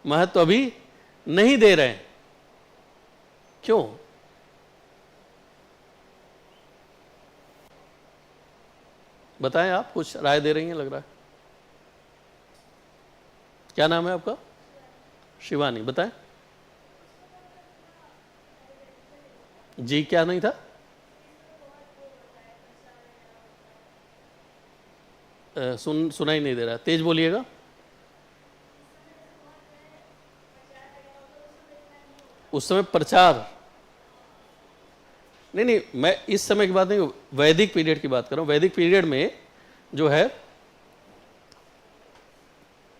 महत्व अभी नहीं दे रहे हैं। क्यों? बताएं, आप कुछ राय दे रही हैं लग रहा है। क्या नाम है आपका? शिवानी। बताएं जी, क्या नहीं था? सुनाई नहीं दे रहा, तेज बोलिएगा। उस समय प्रचार नहीं, मैं इस समय की बात नहीं, वैदिक पीरियड की बात कर रहा हूं। वैदिक पीरियड में जो है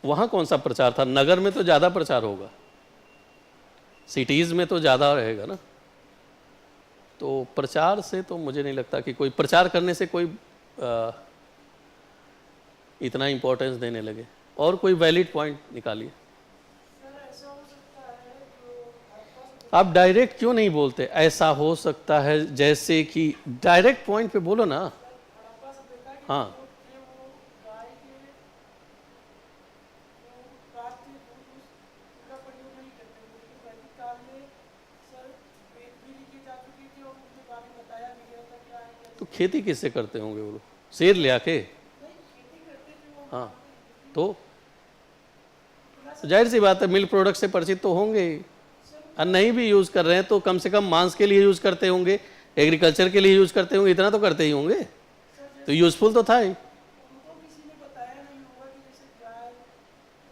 वहां कौन सा प्रचार था? नगर में तो ज्यादा प्रचार होगा, सिटीज में तो ज्यादा रहेगा ना। तो प्रचार से तो मुझे नहीं लगता कि कोई प्रचार करने से कोई इतना इंपॉर्टेंस देने लगे। और कोई वैलिड पॉइंट निकालिए। आप डायरेक्ट क्यों नहीं बोलते? ऐसा हो सकता है, जैसे कि डायरेक्ट पॉइंट पे बोलो ना। हाँ, तो खेती किससे करते होंगे वो लोग? शेर ले आके? हाँ, तो जाहिर सी बात है मिल्क प्रोडक्ट से परिचित तो होंगे ही। और नहीं भी यूज कर रहे हैं तो कम से कम मांस के लिए यूज करते होंगे, एग्रीकल्चर के लिए यूज करते होंगे, इतना तो करते ही होंगे। तो यूजफुल तो था ही।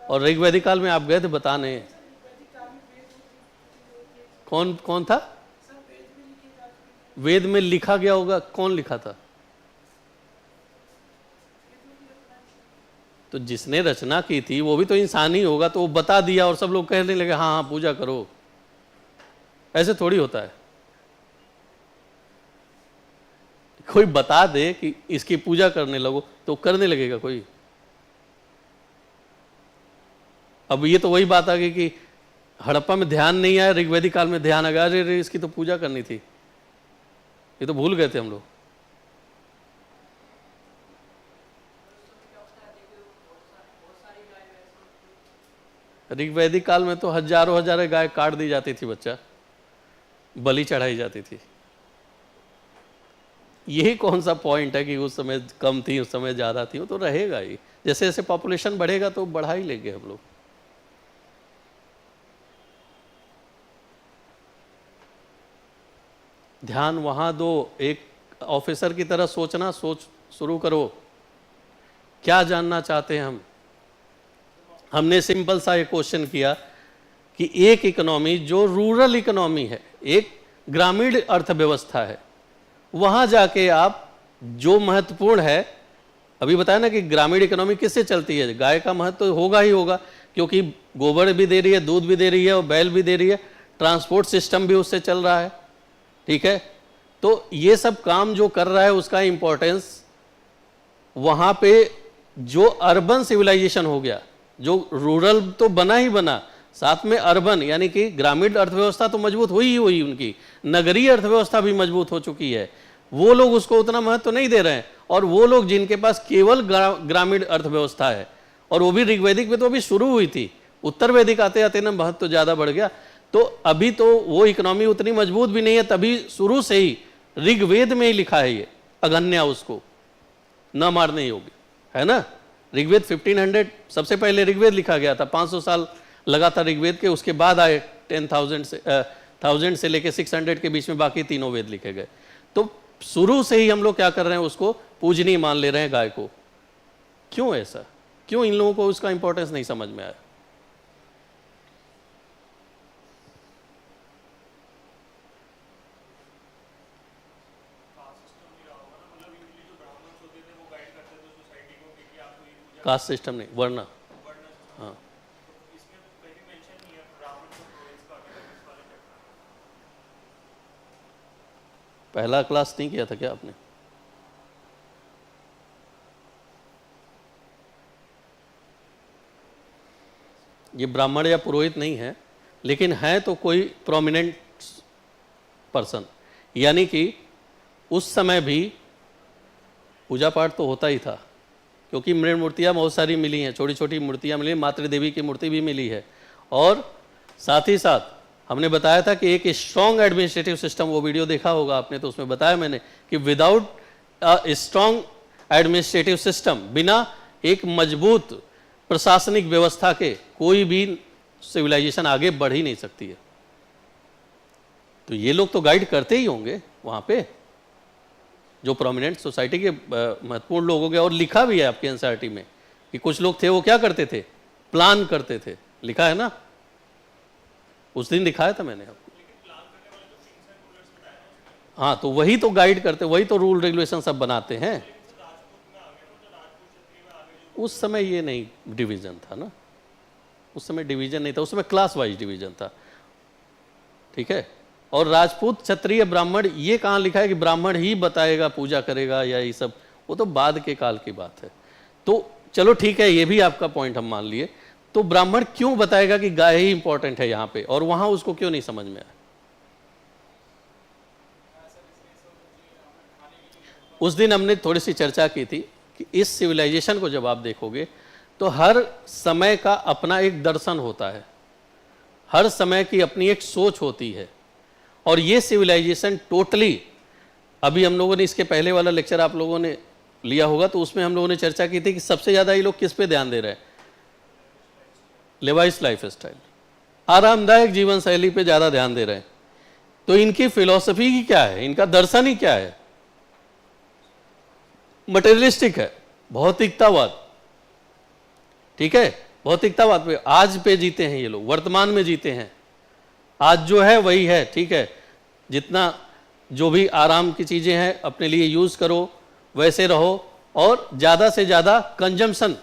और ऋग्वैदिक काल में आप गए थे बताने? कौन कौन था? वेद में लिखा गया होगा, कौन लिखा था? तो जिसने रचना की थी वो भी तो इंसान ही होगा, तो वो बता दिया और सब लोग कहने लगे हाँ हाँ पूजा करो। ऐसे थोड़ी होता है। कोई बता दे कि इसकी पूजा करने लगो तो करने लगेगा कोई? अब ये तो वही बात आ गई कि हड़प्पा में ध्यान नहीं आया, ऋग्वैदिक काल में ध्यान आ गया, अरे इसकी तो पूजा करनी थी। ये तो भूल गए थे हम लोग। ऋग्वैदिक काल में तो हजारों हजारों गाय काट दी जाती थी, बच्चा बलि चढ़ाई जाती थी। यही कौन सा पॉइंट है कि उस समय कम थी, उस समय ज्यादा थी? वो तो रहेगा ही। जैसे जैसे पॉपुलेशन बढ़ेगा तो बढ़ा ही लेंगे हम लोग। ध्यान वहां दो, एक ऑफिसर की तरह सोचना सोच शुरू करो। क्या जानना चाहते हैं हम? हमने सिंपल सा एक क्वेश्चन किया कि एक इकोनॉमी जो रूरल इकोनॉमी है, एक ग्रामीण अर्थव्यवस्था है, वहां जाके आप जो महत्वपूर्ण है, अभी बताया ना कि ग्रामीण इकोनॉमी किससे चलती है? गाय का महत्व तो होगा ही होगा, क्योंकि गोबर भी दे रही है, दूध भी दे रही है और बैल भी दे रही है, ट्रांसपोर्ट सिस्टम भी उससे चल रहा है। ठीक है, तो ये सब काम जो कर रहा है उसका इंपॉर्टेंस वहां पे जो अर्बन सिविलाइजेशन हो गया, जो रूरल तो बना ही बना, साथ में अर्बन यानी कि ग्रामीण अर्थव्यवस्था तो मजबूत हुई ही हुई, उनकी नगरीय अर्थव्यवस्था भी मजबूत हो चुकी है। वो लोग उसको उतना महत्व नहीं दे रहे हैं। और वो लोग जिनके पास केवल ग्रामीण अर्थव्यवस्था है, और वो भी ऋग्वैदिक में तो अभी शुरू हुई थी, उत्तर वैदिक आते आते ना महत्व तो ज्यादा बढ़ गया। तो अभी तो वो इकोनॉमी उतनी मजबूत भी नहीं है, तभी शुरू से ही ऋग्वेद में ही लिखा है ये अगन्या उसको न मारने योग्य, है ना। ऋग्वेद 1500 सबसे पहले ऋग्वेद लिखा गया था, 500 साल लगा था ऋग्वेद के, उसके बाद आए 10,000 से लेके 600 के बीच में बाकी तीनों वेद लिखे गए। तो शुरू से ही हम लोग क्या कर रहे हैं, उसको पूजनीय मान ले रहे हैं गाय को। क्यों ऐसा? क्यों इन लोगों को उसका इंपॉर्टेंस नहीं समझ में आया? कास्ट सिस्टम नहीं, वर्ण। हाँ, इसमें कहीं मेंशन नहीं है ब्राह्मण को पुरोहित का इस वाले चैप्टर में। पहला क्लास नहीं किया था क्या आपने? ये ब्राह्मण या पुरोहित नहीं है, लेकिन है तो कोई प्रोमिनेंट पर्सन, यानी कि उस समय भी पूजा पाठ तो होता ही था, क्योंकि मृण मूर्तियाँ बहुत सारी मिली हैं, छोटी छोटी मूर्तियाँ मिली, मातृ देवी की मूर्ति भी मिली है। और साथ ही साथ हमने बताया था कि एक स्ट्रॉन्ग एडमिनिस्ट्रेटिव सिस्टम, वो वीडियो देखा होगा आपने, तो उसमें बताया मैंने कि without a strong administrative system, बिना एक मजबूत प्रशासनिक व्यवस्था के कोई भी सिविलाइजेशन आगे बढ़ ही नहीं सकती है। तो ये लोग तो गाइड करते ही होंगे वहाँ पे, जो प्रोमिनेंट सोसाइटी के महत्वपूर्ण लोग हो गए। और लिखा भी है आपके एनसीईआरटी में कि कुछ लोग थे वो क्या करते थे, प्लान करते थे, लिखा है ना, उस दिन दिखाया था मैंने आपको। हाँ, तो वही तो गाइड करते, वही तो रूल रेगुलेशन सब बनाते हैं। उस समय ये नहीं डिवीजन था ना, उस समय डिवीजन नहीं था, उस समय क्लास वाइज डिवीजन था, ठीक है। और राजपूत, क्षत्रिय, ब्राह्मण, ये कहाँ लिखा है कि ब्राह्मण ही बताएगा, पूजा करेगा या ये सब, वो तो बाद के काल की बात है। तो चलो ठीक है, ये भी आपका पॉइंट हम मान लिए। तो ब्राह्मण क्यों बताएगा कि गाय ही इंपॉर्टेंट है यहाँ पे, और वहाँ उसको क्यों नहीं समझ में आया? उस दिन हमने थोड़ी सी चर्चा की थी कि इस सिविलाइजेशन को जब आप देखोगे तो हर समय का अपना एक दर्शन होता है, हर समय की अपनी एक सोच होती है। और ये सिविलाइजेशन टोटली, अभी हम लोगों ने इसके पहले वाला लेक्चर आप लोगों ने लिया होगा, तो उसमें हम लोगों ने चर्चा की थी कि सबसे ज़्यादा ये लोग किस पे ध्यान दे रहे हैं? लेवाइस लाइफ स्टाइल, आरामदायक जीवन शैली पे ज़्यादा ध्यान दे रहे हैं। तो इनकी फिलॉसफी ही क्या है, इनका दर्शन ही क्या है? मटेरियलिस्टिक है, भौतिकतावाद, ठीक है। भौतिकतावाद पे, आज पे जीते हैं ये लोग, वर्तमान में जीते हैं, आज जो है वही है, ठीक है। जितना जो भी आराम की चीज़ें हैं अपने लिए यूज़ करो, वैसे रहो, और ज़्यादा से ज़्यादा कंजम्पशन,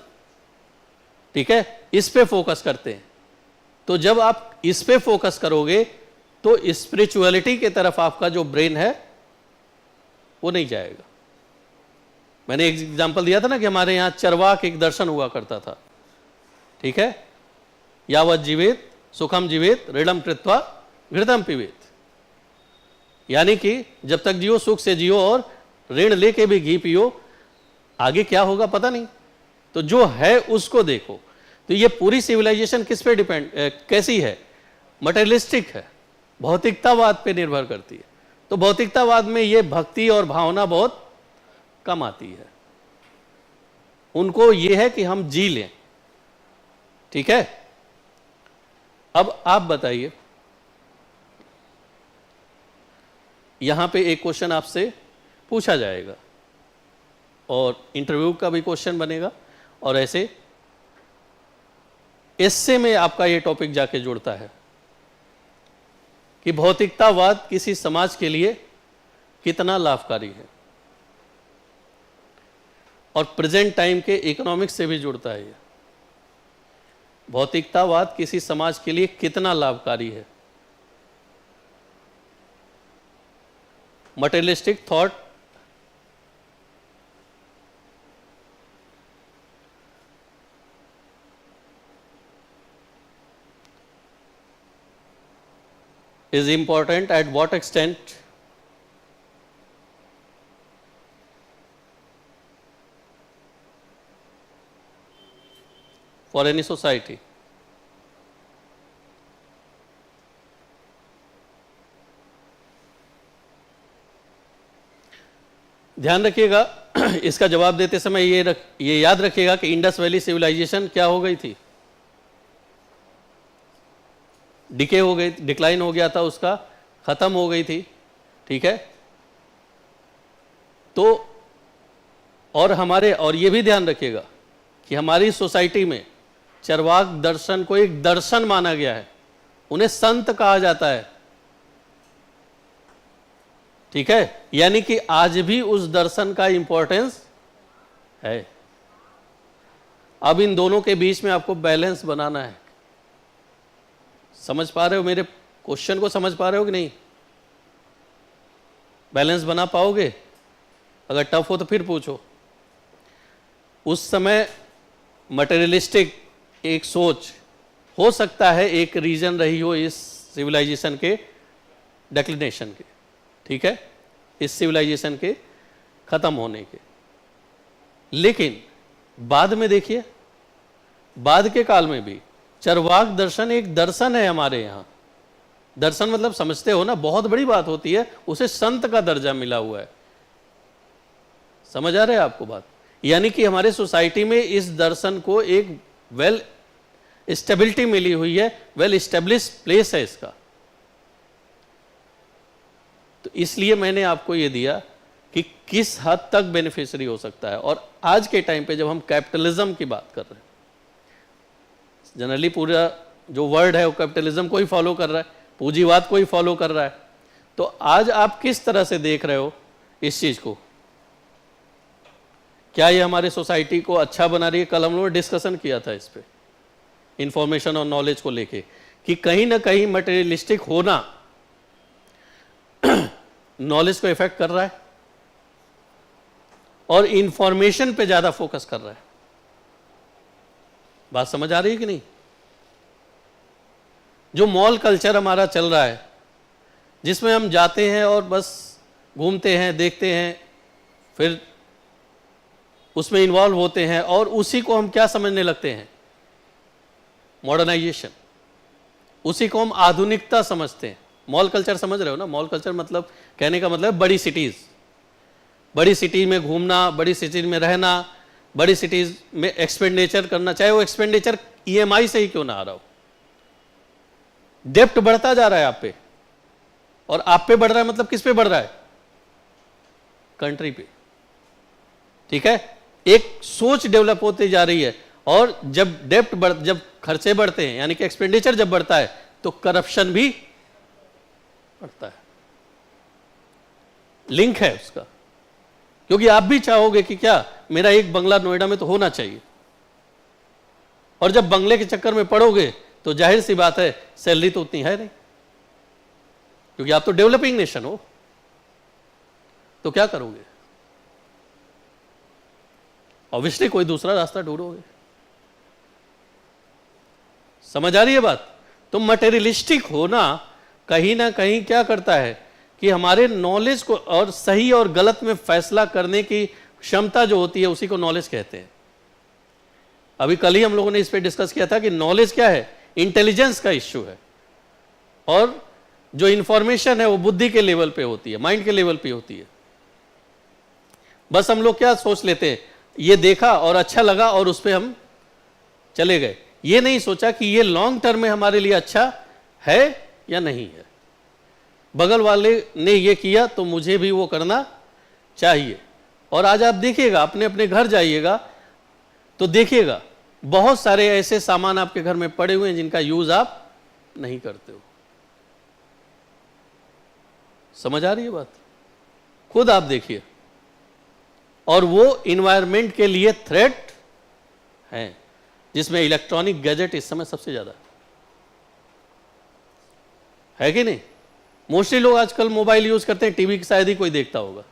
ठीक है, इस पे फोकस करते हैं। तो जब आप इस पे फोकस करोगे तो स्पिरिचुअलिटी के तरफ आपका जो ब्रेन है वो नहीं जाएगा। मैंने एक एग्जांपल दिया था ना कि हमारे यहाँ चरवाक एक दर्शन हुआ करता था, ठीक है। यावत जीवेत सुखम जीवेत ऋणम कृत्वा घृतम पीवेत, यानी कि जब तक जियो सुख से जियो और ऋण लेके भी घी पियो, आगे क्या होगा पता नहीं। तो जो है उसको देखो। तो ये पूरी सिविलाइजेशन किस पे डिपेंड, कैसी है? मटेरियलिस्टिक है, भौतिकतावाद पे निर्भर करती है। तो भौतिकतावाद में ये भक्ति और भावना बहुत कम आती है। उनको ये है कि हम जी लें, ठीक है। अब आप बताइए, यहां पे एक क्वेश्चन आपसे पूछा जाएगा और इंटरव्यू का भी क्वेश्चन बनेगा, और ऐसे एस्से में आपका ये टॉपिक जाके जुड़ता है कि भौतिकतावाद किसी समाज के लिए कितना लाभकारी है, और प्रेजेंट टाइम के इकोनॉमिक्स से भी जुड़ता है। ये भौतिकतावाद किसी समाज के लिए कितना लाभकारी है। Materialistic thought is important at what extent? For any society? ध्यान रखिएगा, इसका जवाब देते समय ये याद रखिएगा कि इंडस वैली सिविलाइजेशन क्या हो गई थी? डिके हो गई, डिक्लाइन हो गया था उसका, खत्म हो गई थी, ठीक है। तो और ये भी ध्यान रखिएगा कि हमारी सोसाइटी में चरवाक दर्शन को एक दर्शन माना गया है, उन्हें संत कहा जाता है, ठीक है। यानी कि आज भी उस दर्शन का इंपॉर्टेंस है। अब इन दोनों के बीच में आपको बैलेंस बनाना है। समझ पा रहे हो मेरे क्वेश्चन को? समझ पा रहे हो कि नहीं? बैलेंस बना पाओगे? अगर टफ हो तो फिर पूछो। उस समय मटेरियलिस्टिक एक सोच हो सकता है एक रीजन रही हो इस सिविलाइजेशन के डिक्लिनेशन के, ठीक है, इस सिविलाइजेशन के खत्म होने के। लेकिन बाद में देखिए, बाद के काल में भी चरवाक दर्शन एक दर्शन है हमारे यहाँ। दर्शन मतलब समझते हो ना, बहुत बड़ी बात होती है, उसे संत का दर्जा मिला हुआ है। समझ आ रहा है आपको बात? यानी कि हमारे सोसाइटी में इस दर्शन को एक वेल स्टेबिलिटी मिली हुई है, वेल स्टेब्लिश प्लेस है इसका। तो इसलिए मैंने आपको यह दिया कि किस हद तक बेनिफिशियरी हो सकता है। और आज के टाइम पे जब हम कैपिटलिज्म की बात कर रहे हैं, जनरली पूरा जो वर्ल्ड है वो कैपिटलिज्म को ही फॉलो कर रहा है, पूंजीवाद को ही फॉलो कर रहा है। तो आज आप किस तरह से देख रहे हो इस चीज को? क्या ये हमारे सोसाइटी को अच्छा बना रही है? कल हम लोगों ने डिस्कशन किया था इस पे, इंफॉर्मेशन और नॉलेज को लेके, कि कहीं ना कहीं मटेरियलिस्टिक होना नॉलेज को इफेक्ट कर रहा है और इंफॉर्मेशन पे ज्यादा फोकस कर रहा है। बात समझ आ रही है कि नहीं? जो मॉल कल्चर हमारा चल रहा है, जिसमें हम जाते हैं और बस घूमते हैं, देखते हैं, फिर उसमें इन्वॉल्व होते हैं और उसी को हम क्या समझने लगते हैं? मॉडर्नाइजेशन। उसी को हम आधुनिकता समझते हैं। मॉल कल्चर समझ रहे हो ना? मॉल कल्चर मतलब, कहने का मतलब बड़ी सिटीज, बड़ी सिटी में घूमना, बड़ी सिटी में रहना, बड़ी सिटीज में एक्सपेंडिचर करना, चाहे वो एक्सपेंडिचर ईएमआई से ही क्यों ना आ रहा हो। डेप्ट बढ़ता जा रहा है आप पे, और आप पे बढ़ रहा है मतलब किस पे बढ़ रहा है? कंट्री पे, ठीक है। एक सोच डेवलप होती जा रही है, और जब खर्चे बढ़ते हैं, यानी कि एक्सपेंडिचर जब बढ़ता है, तो करप्शन भी बढ़ता है। लिंक है उसका, क्योंकि आप भी चाहोगे कि क्या मेरा एक बंगला नोएडा में तो होना चाहिए, और जब बंगले के चक्कर में पड़ोगे तो जाहिर सी बात है सैलरी तो उतनी है नहीं, क्योंकि आप तो डेवलपिंग नेशन हो। तो क्या करोगे? ऑब्वियसली कोई दूसरा रास्ता ढूंढोगे। समझ आ रही है बात? तो मटेरियलिस्टिक होना कहीं ना कहीं क्या करता है कि हमारे नॉलेज को, और सही और गलत में फैसला करने की क्षमता जो होती है, उसी को नॉलेज कहते हैं। अभी कल ही हम लोगों ने इस पे डिस्कस किया था कि नॉलेज क्या है? इंटेलिजेंस का इश्यू है, और जो इंफॉर्मेशन है वो बुद्धि के लेवल पे होती है, माइंड के लेवल पे होती है। बस हम लोग क्या सोच लेते हैं, ये देखा और अच्छा लगा और उस पर हम चले गए, ये नहीं सोचा कि ये लॉन्ग टर्म में हमारे लिए अच्छा है या नहीं है। बगल वाले ने ये किया तो मुझे भी वो करना चाहिए। और आज आप देखिएगा, अपने अपने घर जाइएगा तो देखिएगा बहुत सारे ऐसे सामान आपके घर में पड़े हुए हैं जिनका यूज आप नहीं करते हो। समझ आ रही है बात? खुद आप देखिए। और वो इन्वायरमेंट के लिए थ्रेट है, जिसमें इलेक्ट्रॉनिक गैजेट इस समय सबसे ज्यादा है कि नहीं? मोस्टली लोग आजकल मोबाइल यूज करते हैं, टीवी शायद ही कोई देखता होगा,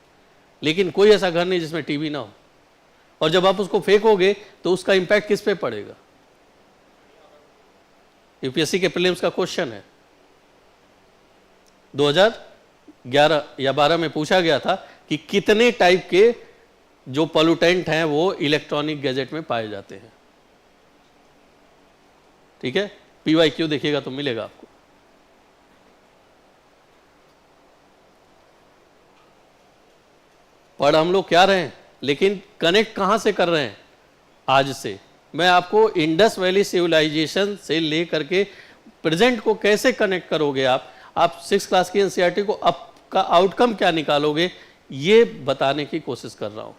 लेकिन कोई ऐसा घर नहीं जिसमें टीवी ना हो। और जब आप उसको फेंकोगे तो उसका इंपैक्ट किस पे पड़ेगा? यूपीएससी के प्रीलिम्स का क्वेश्चन है, 2011 या 12 में पूछा गया था कि कितने टाइप के जो पॉल्यूटेंट हैं वो इलेक्ट्रॉनिक गैजेट में पाए जाते हैं। ठीक है, PYQ देखिएगा तो मिलेगा आपको। पढ़ हम लोग क्या रहे हैं, लेकिन कनेक्ट कहां से कर रहे हैं? आज से। मैं आपको इंडस वैली सिविलाइजेशन से लेकर के प्रेजेंट को कैसे कनेक्ट करोगे आप 6th क्लास की एनसीईआरटी को आपका आउटकम क्या निकालोगे, ये बताने की कोशिश कर रहा हूं।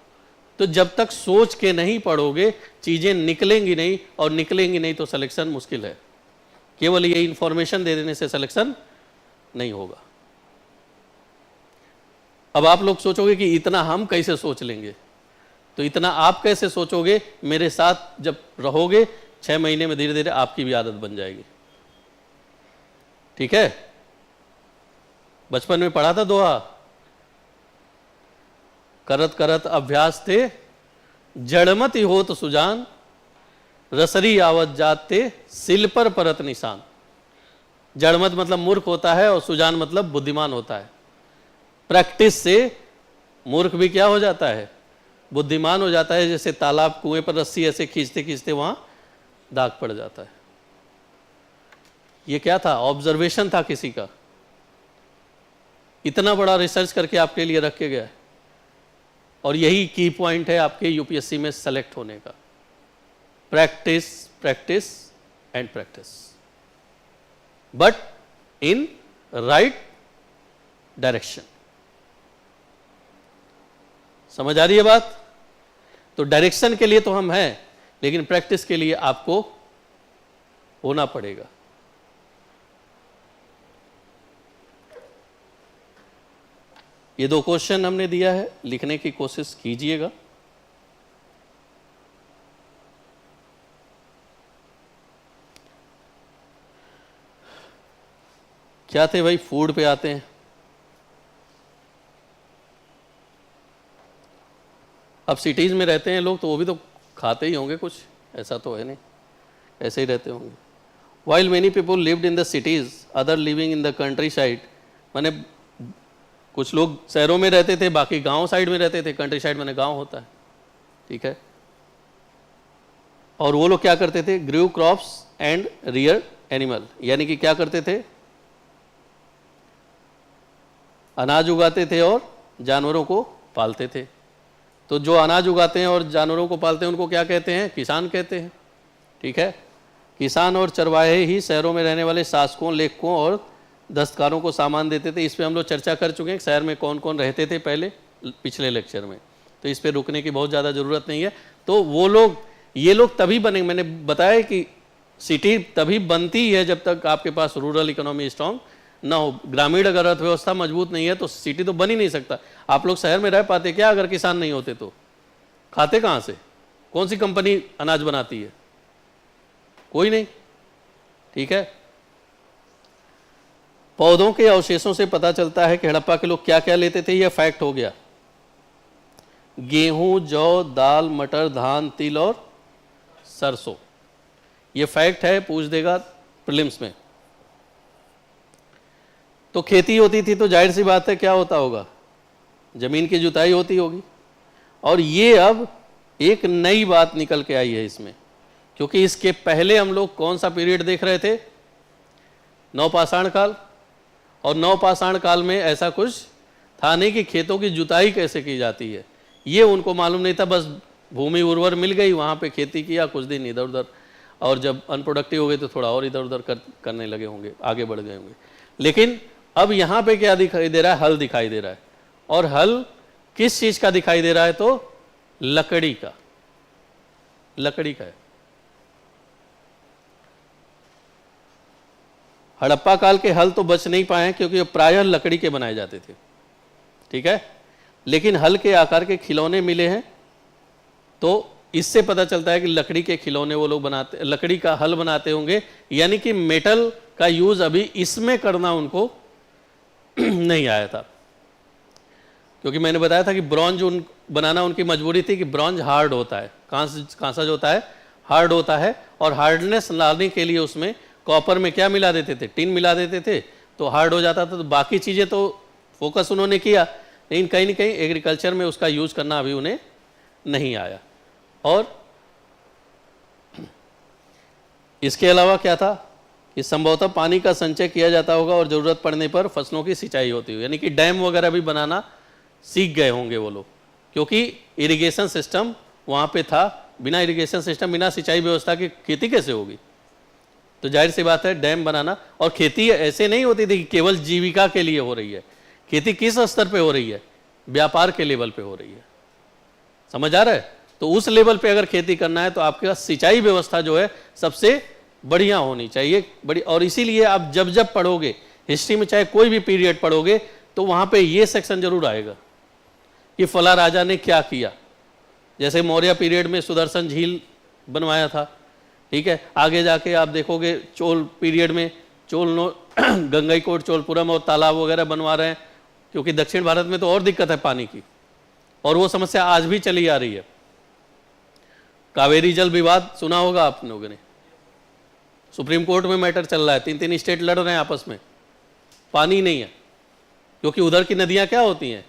तो जब तक सोच के नहीं पढ़ोगे चीजें निकलेंगी नहीं, और निकलेंगी नहीं तो सिलेक्शन मुश्किल है। केवल ये इंफॉर्मेशन दे देने से सिलेक्शन नहीं होगा। अब आप लोग सोचोगे कि इतना हम कैसे सोच लेंगे, तो इतना आप कैसे सोचोगे? मेरे साथ जब रहोगे 6 महीने में धीरे धीरे आपकी भी आदत बन जाएगी। ठीक है? बचपन में पढ़ा था दोहा, करत करत अभ्यास थे जड़मति होत सुजान, रसरी आवत जाते सिल पर परत निशान। जड़मत मतलब मूर्ख होता है और सुजान मतलब बुद्धिमान होता है। प्रैक्टिस से मूर्ख भी क्या हो जाता है? बुद्धिमान हो जाता है। जैसे तालाब कुएं पर रस्सी ऐसे खींचते खींचते वहां दाग पड़ जाता है। ये क्या था? ऑब्जर्वेशन था किसी का। इतना बड़ा रिसर्च करके आपके लिए रख के गया है, और यही की पॉइंट है आपके यूपीएससी में सेलेक्ट होने का। Practice, practice and practice, but in right direction. समझ आ रही है बात? तो डायरेक्शन के लिए तो हम हैं, लेकिन प्रैक्टिस के लिए आपको होना पड़ेगा। ये 2 क्वेश्चन हमने दिया है, लिखने की कोशिश कीजिएगा। क्या थे भाई? फूड पे आते हैं। अब सिटीज में रहते हैं लोग तो वो भी तो खाते ही होंगे कुछ, ऐसा तो है नहीं, ऐसे ही रहते होंगे। While many people lived in the cities other living in the country side, माने कुछ लोग शहरों में रहते थे, बाकी गांव साइड में रहते थे। कंट्री साइड माने गांव होता है, ठीक है। और वो लोग क्या करते थे? ग्रू क्रॉप्स एंड रियर एनिमल, यानी कि क्या करते थे? अनाज उगाते थे और जानवरों को पालते थे। तो जो अनाज उगाते हैं और जानवरों को पालते हैं उनको क्या कहते हैं? किसान कहते हैं, ठीक है। किसान और चरवाहे ही शहरों में रहने वाले शासकों, लेखकों और दस्तकारों को सामान देते थे। इस पे हम लोग चर्चा कर चुके हैं, शहर में कौन कौन रहते थे पहले, पिछले लेक्चर में, तो इस पे रुकने की बहुत ज़्यादा ज़रूरत नहीं है। तो वो लोग, ये लोग तभी बने, मैंने बताया कि सिटी तभी बनती है जब तक आपके पास रूरल इकोनॉमी स्ट्रांग ना हो। ग्रामीण अगर अर्थव्यवस्था मजबूत नहीं है तो सिटी तो बन ही नहीं सकता। आप लोग शहर में रह पाते क्या अगर किसान नहीं होते? तो खाते कहाँ से? कौन सी कंपनी अनाज बनाती है? कोई नहीं, ठीक है। पौधों के अवशेषों से पता चलता है कि हड़प्पा के लोग क्या क्या लेते थे। यह फैक्ट हो गया। गेहूं, जौ, दाल, मटर, धान, तिल और सरसों, यह फैक्ट है, पूछ देगा प्रीलिम्स में। तो खेती होती थी तो जाहिर सी बात है क्या होता होगा? जमीन की जुताई होती होगी। और ये अब एक नई बात निकल के आई है इसमें, क्योंकि इसके पहले हम लोग कौन सा पीरियड देख रहे थे? नवपाषाण काल। और नवपाषाण काल में ऐसा कुछ था नहीं कि खेतों की जुताई कैसे की जाती है, ये उनको मालूम नहीं था। बस भूमि उर्वर मिल गई, वहाँ पे खेती किया कुछ दिन इधर उधर, और जब अनप्रोडक्टिव हो गए तो थोड़ा और इधर उधर करने लगे होंगे, आगे बढ़ गए होंगे। लेकिन अब यहाँ पे क्या दिखाई दे रहा है? हल दिखाई दे रहा है। और हल किस चीज का दिखाई दे रहा है? तो लकड़ी का, लकड़ी का है। हड़प्पा काल के हल तो बच नहीं पाए क्योंकि प्रायः लकड़ी के बनाए जाते थे, ठीक है। लेकिन हल के आकार के खिलौने मिले हैं, तो इससे पता चलता है कि लकड़ी के खिलौने वो लोग बनाते, लकड़ी का हल बनाते होंगे। यानी कि मेटल का यूज अभी इसमें करना उनको नहीं आया था, क्योंकि मैंने बताया था कि ब्रॉन्ज बनाना उनकी मजबूरी थी कि ब्रॉन्ज हार्ड होता है, कांसा जो होता है हार्ड होता है, और हार्डनेस लाने के लिए उसमें कॉपर में क्या मिला देते थे? टिन मिला देते थे, तो हार्ड हो जाता था। तो बाकी चीज़ें तो फोकस उन्होंने किया, लेकिन कहीं ना कहीं एग्रीकल्चर में उसका यूज़ करना अभी उन्हें नहीं आया। और इसके अलावा क्या था कि संभवतः पानी का संचय किया जाता होगा और ज़रूरत पड़ने पर फसलों की सिंचाई होती हो, यानी कि डैम वगैरह भी बनाना सीख गए होंगे वो लोग, क्योंकि इरिगेशन सिस्टम वहाँ पे था। बिना इरिगेशन सिस्टम, बिना सिंचाई व्यवस्था की खेती कैसे होगी? तो जाहिर सी बात है डैम बनाना। और खेती ऐसे नहीं होती थी कि केवल जीविका के लिए हो रही है। खेती किस स्तर पे हो रही है? व्यापार के लेवल पे हो रही है। समझ आ रहा है? तो उस लेवल पे अगर खेती करना है तो आपके पास सिंचाई व्यवस्था जो है सबसे बढ़िया होनी चाहिए, बड़ी। और इसीलिए आप जब जब पढ़ोगे हिस्ट्री में, चाहे कोई भी पीरियड पढ़ोगे, तो वहाँ पे ये सेक्शन जरूर आएगा कि फला राजा ने क्या किया, जैसे मौर्य पीरियड में सुदर्शन झील बनवाया था, ठीक है। आगे जाके आप देखोगे चोल पीरियड में गंगईकोट, चोलपुरम और तालाब वगैरह बनवा रहे हैं, क्योंकि दक्षिण भारत में तो और दिक्कत है पानी की, और वो समस्या आज भी चली आ रही है। कावेरी जल विवाद सुना होगा आप लोगों ने, सुप्रीम कोर्ट में मैटर चल रहा है, 3-3 स्टेट लड़ रहे हैं आपस में, पानी नहीं है, क्योंकि उधर की नदियां क्या होती हैं,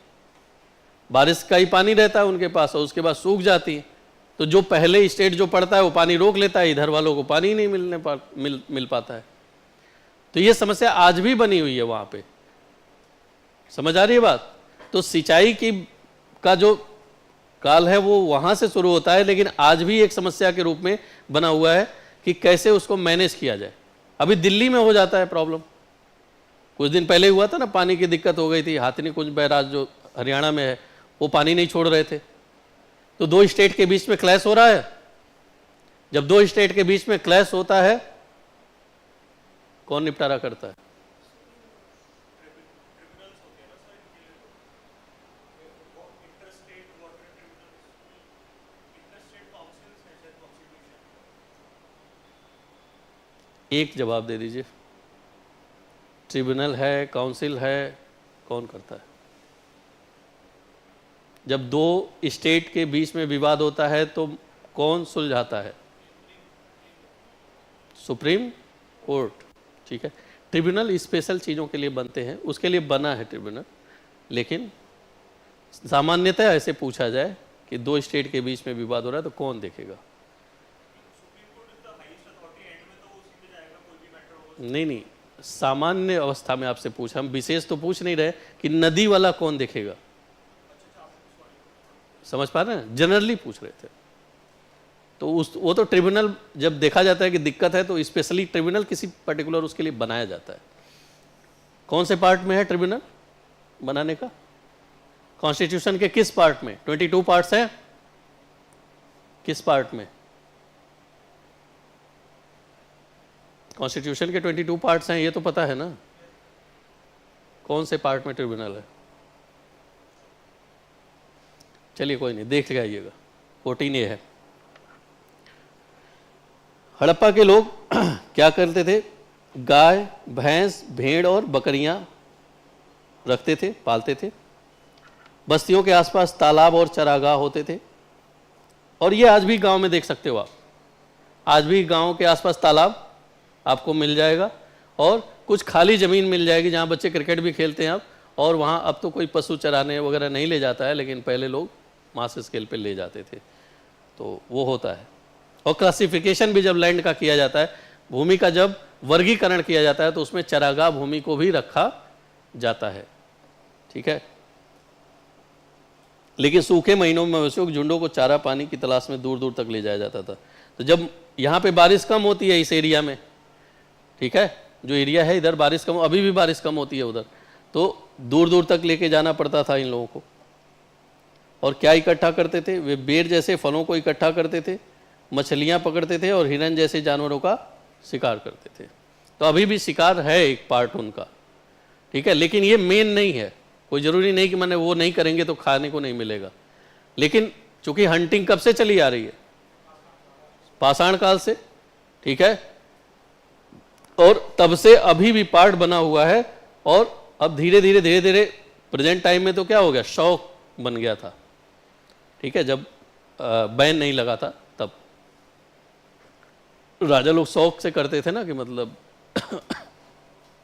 बारिश का ही पानी रहता है उनके पास और उसके बाद सूख जाती है। तो जो पहले स्टेट जो पड़ता है वो पानी रोक लेता है, इधर वालों को पानी नहीं मिल पाता है। तो ये समस्या आज भी बनी हुई है वहां पे, समझ आ रही है बात। तो सिंचाई का जो काल है वो वहां से शुरू होता है, लेकिन आज भी एक समस्या के रूप में बना हुआ है कि कैसे उसको मैनेज किया जाए। अभी दिल्ली में हो जाता है प्रॉब्लम, कुछ दिन पहले हुआ था ना, पानी की दिक्कत हो गई थी, हाथनी कुंज बैराज जो हरियाणा में है वो पानी नहीं छोड़ रहे थे, तो 2 स्टेट के बीच में क्लैश हो रहा है। जब 2 स्टेट के बीच में क्लैश होता है, कौन निपटारा करता है? एक जवाब दे दीजिए, ट्रिब्यूनल है, काउंसिल है, कौन करता है? जब 2 स्टेट के बीच में विवाद होता है तो कौन सुलझाता है? सुप्रीम कोर्ट, ठीक है। ट्रिब्यूनल स्पेशल चीज़ों के लिए बनते हैं, उसके लिए बना है ट्रिब्यूनल, लेकिन सामान्यतः ऐसे पूछा जाए कि 2 स्टेट के बीच में विवाद हो रहा है तो कौन देखेगा? नहीं, सामान्य अवस्था में आपसे पूछा, हम विशेष तो पूछ नहीं रहे कि नदी वाला कौन देखेगा, समझ पा रहे हैं, जनरली पूछ रहे थे। तो वो तो ट्रिब्यूनल जब देखा जाता है कि दिक्कत है तो स्पेशली ट्रिब्यूनल किसी पर्टिकुलर उसके लिए बनाया जाता है। कौन से पार्ट में है ट्रिब्यूनल बनाने का? कॉन्स्टिट्यूशन के किस पार्ट में? 22 पार्ट्स हैं, किस पार्ट में? कॉन्स्टिट्यूशन के 22 पार्ट्स हैं, ये तो पता है ना, कौन से पार्ट में ट्रिब्यूनल है? चलिए कोई नहीं, देख के आइएगा, 14A है। हड़प्पा के लोग क्या करते थे? गाय, भैंस, भेड़ और बकरियां रखते थे, पालते थे। बस्तियों के आसपास तालाब और चरागाह होते थे, और ये आज भी गांव में देख सकते हो आप, आज भी गांव के आसपास तालाब आपको मिल जाएगा, और कुछ खाली ज़मीन मिल जाएगी जहाँ बच्चे क्रिकेट भी खेलते हैं अब, और वहाँ अब तो कोई पशु चराने वगैरह नहीं ले जाता है, लेकिन पहले लोग मास स्केल पे ले जाते थे, तो वो होता है। और क्लासिफिकेशन भी जब लैंड का किया जाता है, भूमि का जब वर्गीकरण किया जाता है, तो उसमें चरागाह भूमि को भी रखा जाता है, ठीक है। लेकिन सूखे महीनों में मवेशियों के झुंडों को चारा पानी की तलाश में दूर दूर तक ले जाया जाता था। तो जब यहाँ पे बारिश कम होती है इस एरिया में, ठीक है, जो एरिया है इधर बारिश कम, अभी भी बारिश कम होती है उधर, तो दूर दूर तक लेके जाना पड़ता था इन लोगों को। और क्या इकट्ठा करते थे? वे बेर जैसे फलों को इकट्ठा करते थे, मछलियाँ पकड़ते थे और हिरन जैसे जानवरों का शिकार करते थे। तो अभी भी शिकार है एक पार्ट उनका, ठीक है, लेकिन ये मेन नहीं है। कोई ज़रूरी नहीं कि मैंने वो नहीं करेंगे तो खाने को नहीं मिलेगा, लेकिन चूंकि हंटिंग कब से चली आ रही है? पाषाण काल से, ठीक है, और तब से अभी भी पार्ट बना हुआ है। और अब धीरे धीरे प्रेजेंट टाइम में तो क्या हो गया, शौक बन गया था, ठीक है। जब बैन नहीं लगा था तब राजा लोग शौक से करते थे ना, कि मतलब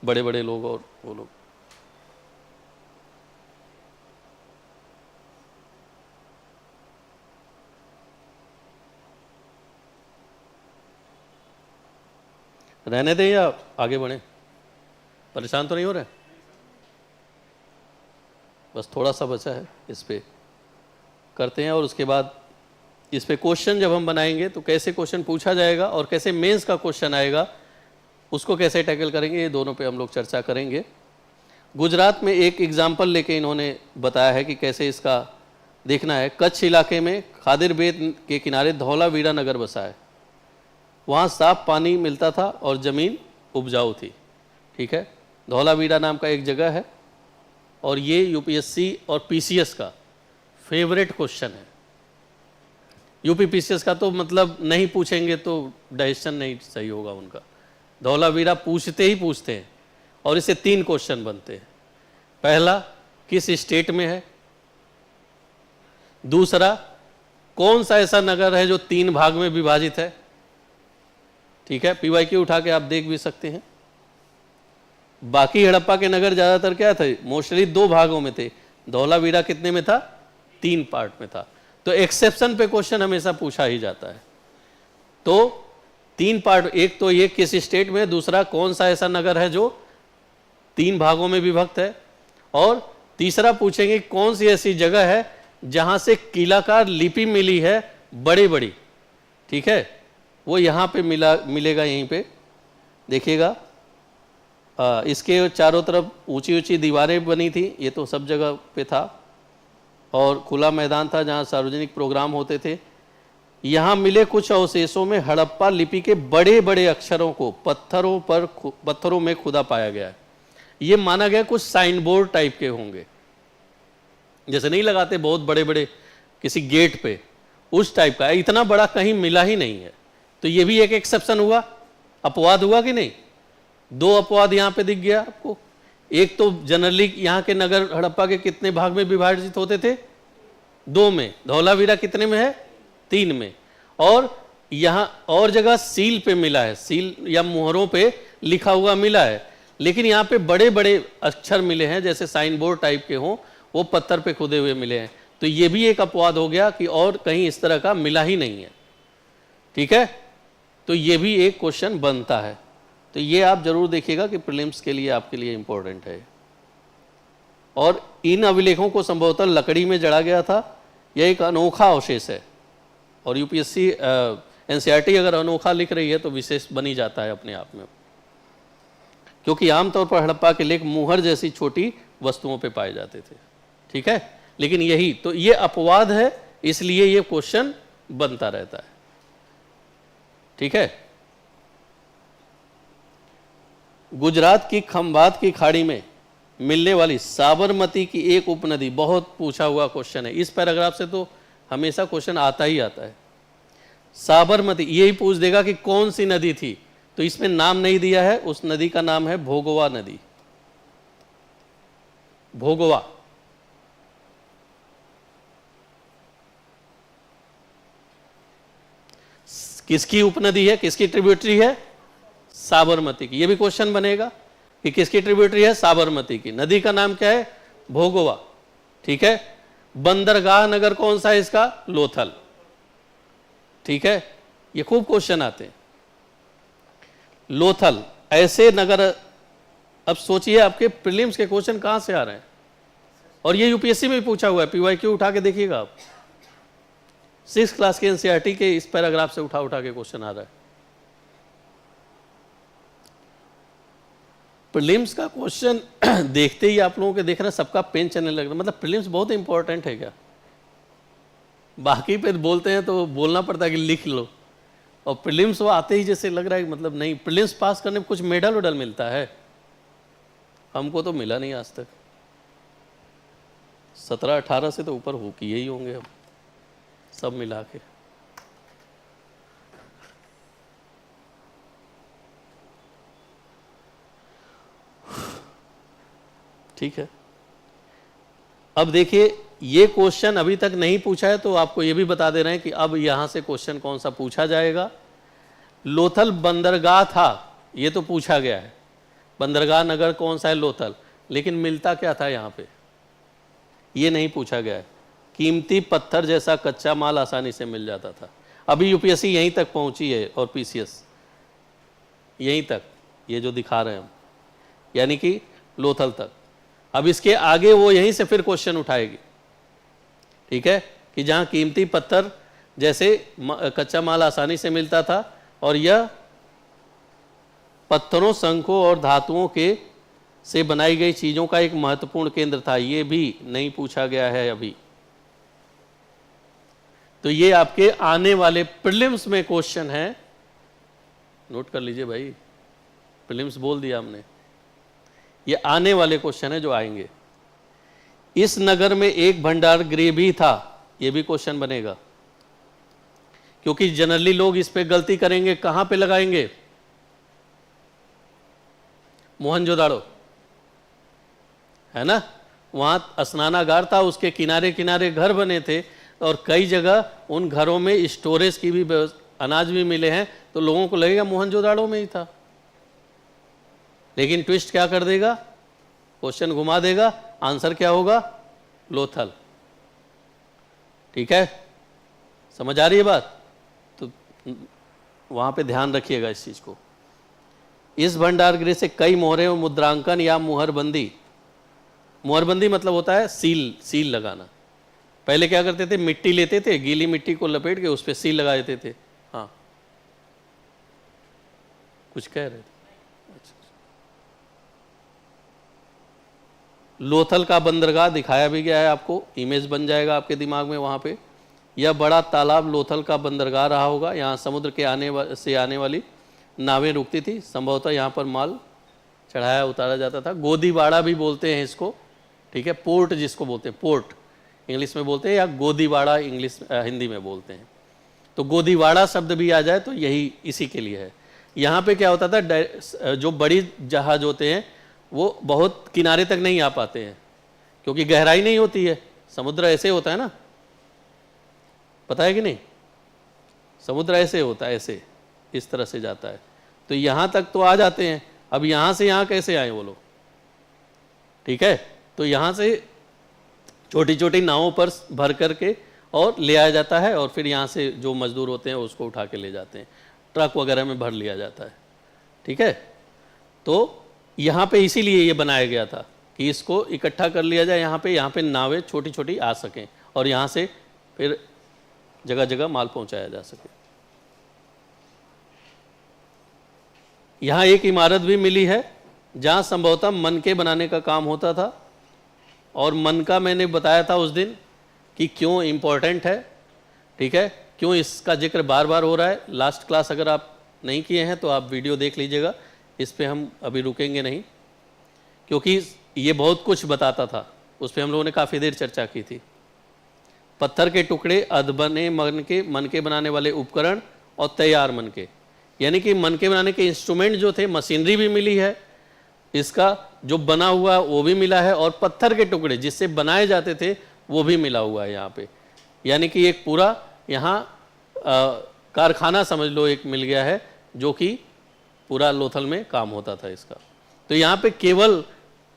बड़े बड़े लोग और वो लोग। रहने दें या आगे बढ़ें? परेशान तो नहीं हो रहे? बस थोड़ा सा बचा है, इस पे करते हैं, और उसके बाद इस पे क्वेश्चन जब हम बनाएंगे तो कैसे क्वेश्चन पूछा जाएगा और कैसे मेंस का क्वेश्चन आएगा, उसको कैसे टैकल करेंगे, ये दोनों पे हम लोग चर्चा करेंगे। गुजरात में एक एग्जाम्पल लेके इन्होंने बताया है कि कैसे इसका देखना है। कच्छ इलाके में खादिर बेट के किनारे धौलावीरा नगर बसा है। वहाँ साफ पानी मिलता था और ज़मीन उपजाऊ थी, ठीक है। धौलावीरा नाम का एक जगह है, और ये यूपीएससी और पीसीएस का फेवरेट क्वेश्चन है। यूपीपीसीएस का तो मतलब नहीं पूछेंगे तो डाइजेशन नहीं सही होगा उनका। धौलावीरा पूछते ही पूछते हैं और इससे 3 क्वेश्चन बनते हैं। पहला, किस स्टेट में है। दूसरा, कौन सा ऐसा नगर है जो 3 भाग में विभाजित है। ठीक है, पीवाईक्यू उठा के आप देख भी सकते हैं। बाकी हड़प्पा के नगर ज्यादातर क्या थे, मोस्टली 2 भागों में थे। धौलावीरा कितने में था, 3 पार्ट में था। तो एक्सेप्शन पे क्वेश्चन हमेशा पूछा ही जाता है। तो 3 पार्ट, एक तो ये किस स्टेट में, दूसरा कौन सा ऐसा नगर है जो 3 भागों में विभक्त है, और तीसरा पूछेंगे कौन सी ऐसी जगह है जहां से कीलाकार लिपि मिली है बड़ी बड़ी। ठीक है, वो यहां पे मिलेगा, यहीं पे देखिएगा। इसके चारों तरफ ऊंची ऊंची दीवारें बनी थी, ये तो सब जगह पे था, और खुला मैदान था जहां सार्वजनिक प्रोग्राम होते थे। यहां मिले कुछ अवशेषों में हड़प्पा लिपि के बड़े बड़े अक्षरों को पत्थरों में खुदा पाया गया है। ये माना गया कुछ साइन बोर्ड टाइप के होंगे, जैसे नहीं लगाते बहुत बड़े बड़े किसी गेट पे, उस टाइप का। इतना बड़ा कहीं मिला ही नहीं है। तो ये भी एक एक्सेप्शन हुआ, अपवाद हुआ कि नहीं। 2 अपवाद यहाँ पे दिख गया आपको। एक तो जनरली यहाँ के नगर हड़प्पा के कितने भाग में विभाजित होते थे, 2 में। धौलावीरा कितने में है, 3 में। और यहाँ और जगह सील पे मिला है, सील या मुहरों पे लिखा हुआ मिला है, लेकिन यहाँ पे बड़े बड़े अक्षर मिले हैं जैसे साइन बोर्ड टाइप के हों, वो पत्थर पे खुदे हुए मिले हैं। तो ये भी एक अपवाद हो गया कि और कहीं इस तरह का मिला ही नहीं है। ठीक है, तो ये भी एक क्वेश्चन बनता है। तो ये आप जरूर देखिएगा कि प्रीलिम्स के लिए आपके लिए इंपॉर्टेंट है। और इन अभिलेखों को संभवतः लकड़ी में जड़ा गया था। यह एक अनोखा अवशेष है, और यूपीएससी एनसीईआरटी अगर अनोखा लिख रही है तो विशेष बनी जाता है अपने आप में, क्योंकि आमतौर पर हड़प्पा के लेख मुहर जैसी छोटी वस्तुओं पे पाए जाते थे। ठीक है, लेकिन यही तो ये अपवाद है, इसलिए ये क्वेश्चन बनता रहता है। ठीक है, गुजरात की खंभात की खाड़ी में मिलने वाली साबरमती की एक उपनदी, बहुत पूछा हुआ क्वेश्चन है। इस पैराग्राफ से तो हमेशा क्वेश्चन आता ही आता है। साबरमती, यही पूछ देगा कि कौन सी नदी थी, तो इसमें नाम नहीं दिया है। उस नदी का नाम है भोगवा नदी। भोगवा, किसकी उपनदी है, किसकी ट्रिब्यूटरी है, साबरमती की। ये भी क्वेश्चन बनेगा कि किसकी ट्रिब्यूटरी है, साबरमती की। नदी का नाम क्या है, भोगवा। ठीक है, बंदरगाह नगर कौन सा है इसका, लोथल। ठीक है, ये खूब क्वेश्चन आते हैं। लोथल, ऐसे नगर। अब सोचिए आपके प्रीलिम्स के क्वेश्चन कहां से आ रहे हैं, और ये यूपीएससी में भी पूछा हुआ है। पीवाईक्यू उठा के देखिएगा आप, 6th क्लास के एनसीईआरटी के इस पैराग्राफ से उठा के क्वेश्चन आ रहा है। प्रीलिम्स का क्वेश्चन देखते ही आप लोगों के देखना सबका पेन चलने लग रहा है। मतलब प्रीलिम्स बहुत इंपॉर्टेंट है क्या। बाकी पे बोलते हैं तो बोलना पड़ता है कि लिख लो, और प्रीलिम्स वो आते ही जैसे लग रहा है मतलब नहीं, प्रीलिम्स पास करने में कुछ मेडल वेडल मिलता है, हमको तो मिला नहीं आज तक। 17-18 से तो ऊपर हो किए ही होंगे हम सब मिला के। ठीक है, अब देखिए ये क्वेश्चन अभी तक नहीं पूछा है, तो आपको ये भी बता दे रहे हैं कि अब यहां से क्वेश्चन कौन सा पूछा जाएगा। लोथल बंदरगाह था, ये तो पूछा गया है। बंदरगाह नगर कौन सा है, लोथल। लेकिन मिलता क्या था यहां पे, ये नहीं पूछा गया है। कीमती पत्थर जैसा कच्चा माल आसानी से मिल जाता था। अभी यूपीएससी यहीं तक पहुंची है, और पीसीएस यहीं तक, ये जो दिखा रहे हैं हम, यानी कि लोथल तक। अब इसके आगे वो यहीं से फिर क्वेश्चन उठाएगी। ठीक है, कि जहां कीमती पत्थर जैसे कच्चा माल आसानी से मिलता था, और यह पत्थरों, शंखों और धातुओं के से बनाई गई चीजों का एक महत्वपूर्ण केंद्र था। ये भी नहीं पूछा गया है अभी। तो ये आपके आने वाले प्रीलिम्स में क्वेश्चन है, नोट कर लीजिए भाई, प्रीलिम्स बोल दिया हमने, ये आने वाले क्वेश्चन है जो आएंगे। इस नगर में एक भंडार गृह भी था, ये भी क्वेश्चन बनेगा। क्योंकि जनरली लोग इस पे गलती करेंगे, कहां पे लगाएंगे? मोहनजोदाड़ो, है ना, वहां स्नानागार था, उसके किनारे किनारे घर बने थे, और कई जगह उन घरों में स्टोरेज की भी अनाज भी मिले हैं, तो लोगों को लगेगा मोहनजोदाड़ो में ही था। लेकिन ट्विस्ट क्या कर देगा, क्वेश्चन घुमा देगा, आंसर क्या होगा? लोथल। ठीक है, समझ आ रही है बात? तो वहां पे ध्यान रखिएगा इस चीज को। इस भंडार गृह से कई मोहरें और मुद्रांकन या मुहरबंदी, मुहरबंदी मतलब होता है सील लगाना। पहले क्या करते थे, मिट्टी लेते थे, गीली मिट्टी को लपेट के उस पर सील लगा देते थे। हाँ, कुछ कह रहे थे? अच्छा। लोथल का बंदरगाह दिखाया भी गया है आपको, इमेज बन जाएगा आपके दिमाग में वहां पे। यह बड़ा तालाब लोथल का बंदरगाह रहा होगा। यहाँ समुद्र के आने वाली नावें रुकती थी, संभवतः यहाँ पर माल चढ़ाया उतारा जाता था। गोदीवाड़ा भी बोलते हैं इसको, ठीक है, पोर्ट जिसको बोलते हैं, पोर्ट इंग्लिश में बोलते हैं, या गोदीवाड़ा इंग्लिश हिंदी में बोलते हैं। तो गोदीवाड़ा शब्द भी आ जाए तो यही इसी के लिए है। यहाँ पे क्या होता था, जो बड़ी जहाज होते हैं वो बहुत किनारे तक नहीं आ पाते हैं, क्योंकि गहराई नहीं होती है। समुद्र ऐसे होता है ना, पता है कि नहीं, समुद्र ऐसे होता है, ऐसे इस तरह से जाता है, तो यहाँ तक तो आ जाते हैं। अब यहाँ से यहाँ कैसे आए वो लोग? ठीक है, तो यहाँ से छोटी छोटी नावों पर भर करके और ले आया जाता है, और फिर यहाँ से जो मजदूर होते हैं उसको उठा के ले जाते हैं, ट्रक वगैरह में भर लिया जाता है। ठीक है, तो यहाँ पे इसीलिए ये बनाया गया था कि इसको इकट्ठा कर लिया जाए, यहाँ पे नावें छोटी छोटी आ सकें, और यहाँ से फिर जगह जगह माल पहुँचाया जा सके। यहाँ एक इमारत भी मिली है जहाँ संभवतः मनके बनाने का काम होता था, और मन का मैंने बताया था उस दिन कि क्यों इम्पोर्टेंट है। ठीक है, क्यों इसका जिक्र बार बार हो रहा है। लास्ट क्लास अगर आप नहीं किए हैं तो आप वीडियो देख लीजिएगा, इस पे हम अभी रुकेंगे नहीं, क्योंकि ये बहुत कुछ बताता था, उस पर हम लोगों ने काफ़ी देर चर्चा की थी। पत्थर के टुकड़े, अधबने मनके बनाने वाले उपकरण और तैयार मनके, यानी कि मनके बनाने के इंस्ट्रूमेंट जो थे, मशीनरी भी मिली है, इसका जो बना हुआ वो भी मिला है, और पत्थर के टुकड़े जिससे बनाए जाते थे वो भी मिला हुआ है यहाँ पे। यानी कि एक पूरा यहाँ कारखाना समझ लो एक मिल गया है, जो कि पूरा लोथल में काम होता था इसका। तो यहाँ पे केवल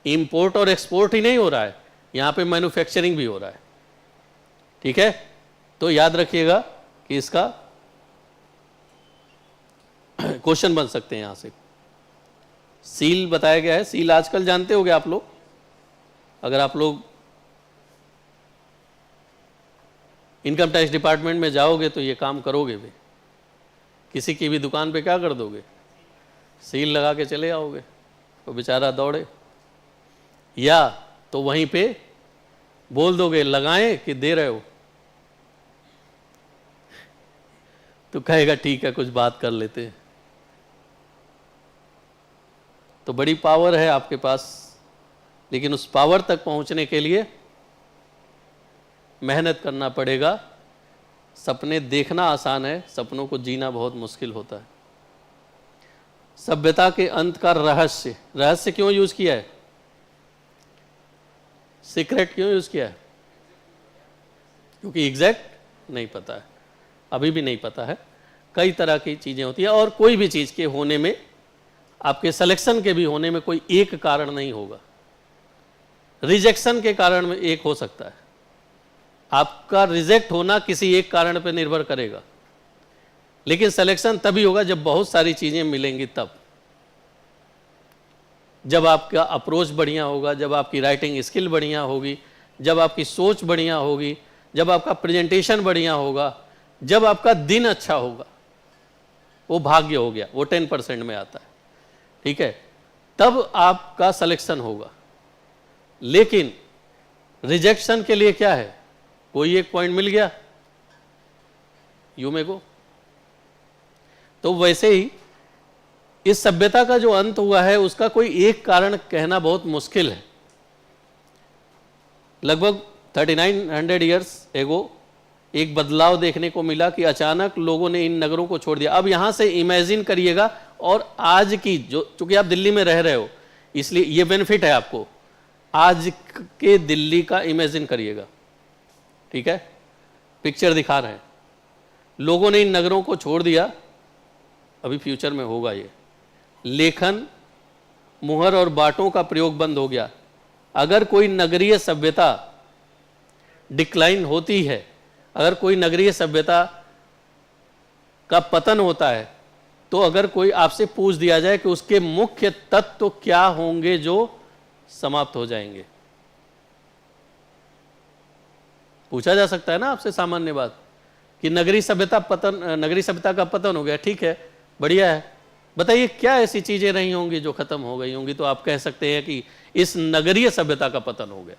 इंपोर्ट और एक्सपोर्ट ही नहीं हो रहा है, यहाँ पे मैन्युफैक्चरिंग भी हो रहा है। ठीक है, तो याद रखिएगा कि इसका क्वेश्चन बन सकते हैं यहाँ से। सील बताया गया है, सील आजकल जानते होंगे आप लोग, अगर आप लोग इनकम टैक्स डिपार्टमेंट में जाओगे तो ये काम करोगे भी। किसी की भी दुकान पे क्या कर दोगे, सील लगा के चले आओगे, तो बेचारा दौड़े, या तो वहीं पे बोल दोगे लगाएं कि दे रहे हो, तो कहेगा ठीक है कुछ बात कर लेते हैं। तो बड़ी पावर है आपके पास, लेकिन उस पावर तक पहुंचने के लिए मेहनत करना पड़ेगा। सपने देखना आसान है, सपनों को जीना बहुत मुश्किल होता है। सभ्यता के अंत का रहस्य, रहस्य क्यों यूज किया है, सीक्रेट क्यों यूज किया है? क्योंकि एग्जैक्ट नहीं पता है, अभी भी नहीं पता है। कई तरह की चीजें होती है, और कोई भी चीज के होने में, आपके सिलेक्शन के भी होने में कोई एक कारण नहीं होगा। रिजेक्शन के कारण में एक हो सकता है, आपका रिजेक्ट होना किसी एक कारण पर निर्भर करेगा, लेकिन सिलेक्शन तभी होगा जब बहुत सारी चीजें मिलेंगी, तब जब आपका अप्रोच बढ़िया होगा, जब आपकी राइटिंग स्किल बढ़िया होगी, जब आपकी सोच बढ़िया होगी, जब आपका प्रेजेंटेशन बढ़िया होगा, जब आपका दिन अच्छा होगा। वो भाग्य हो गया, वो 10% में आता है। ठीक है, तब आपका सिलेक्शन होगा। लेकिन रिजेक्शन के लिए क्या है, कोई एक पॉइंट मिल गया यू में को। तो वैसे ही इस सभ्यता का जो अंत हुआ है उसका कोई एक कारण कहना बहुत मुश्किल है। लगभग 3900 ईयर्स एगो एक बदलाव देखने को मिला कि अचानक लोगों ने इन नगरों को छोड़ दिया। अब यहां से इमेजिन करिएगा, और आज की जो, चूंकि आप दिल्ली में रह रहे हो इसलिए ये बेनिफिट है आपको, आज के दिल्ली का इमेजिन करिएगा, ठीक है, पिक्चर दिखा रहे हैं। लोगों ने इन नगरों को छोड़ दिया, अभी फ्यूचर में होगा ये। लेखन, मुहर और बाटों का प्रयोग बंद हो गया। अगर कोई नगरीय सभ्यता डिक्लाइन होती है, अगर कोई नगरीय सभ्यता का पतन होता है, तो अगर कोई आपसे पूछ दिया जाए कि उसके मुख्य तत्व तो क्या होंगे जो समाप्त हो जाएंगे, पूछा जा सकता है ना आपसे सामान्य बात कि नगरीय सभ्यता का पतन हो गया, ठीक है, बढ़िया है, बताइए क्या ऐसी चीजें रही होंगी जो खत्म हो गई होंगी तो आप कह सकते हैं कि इस नगरीय सभ्यता का पतन हो गया।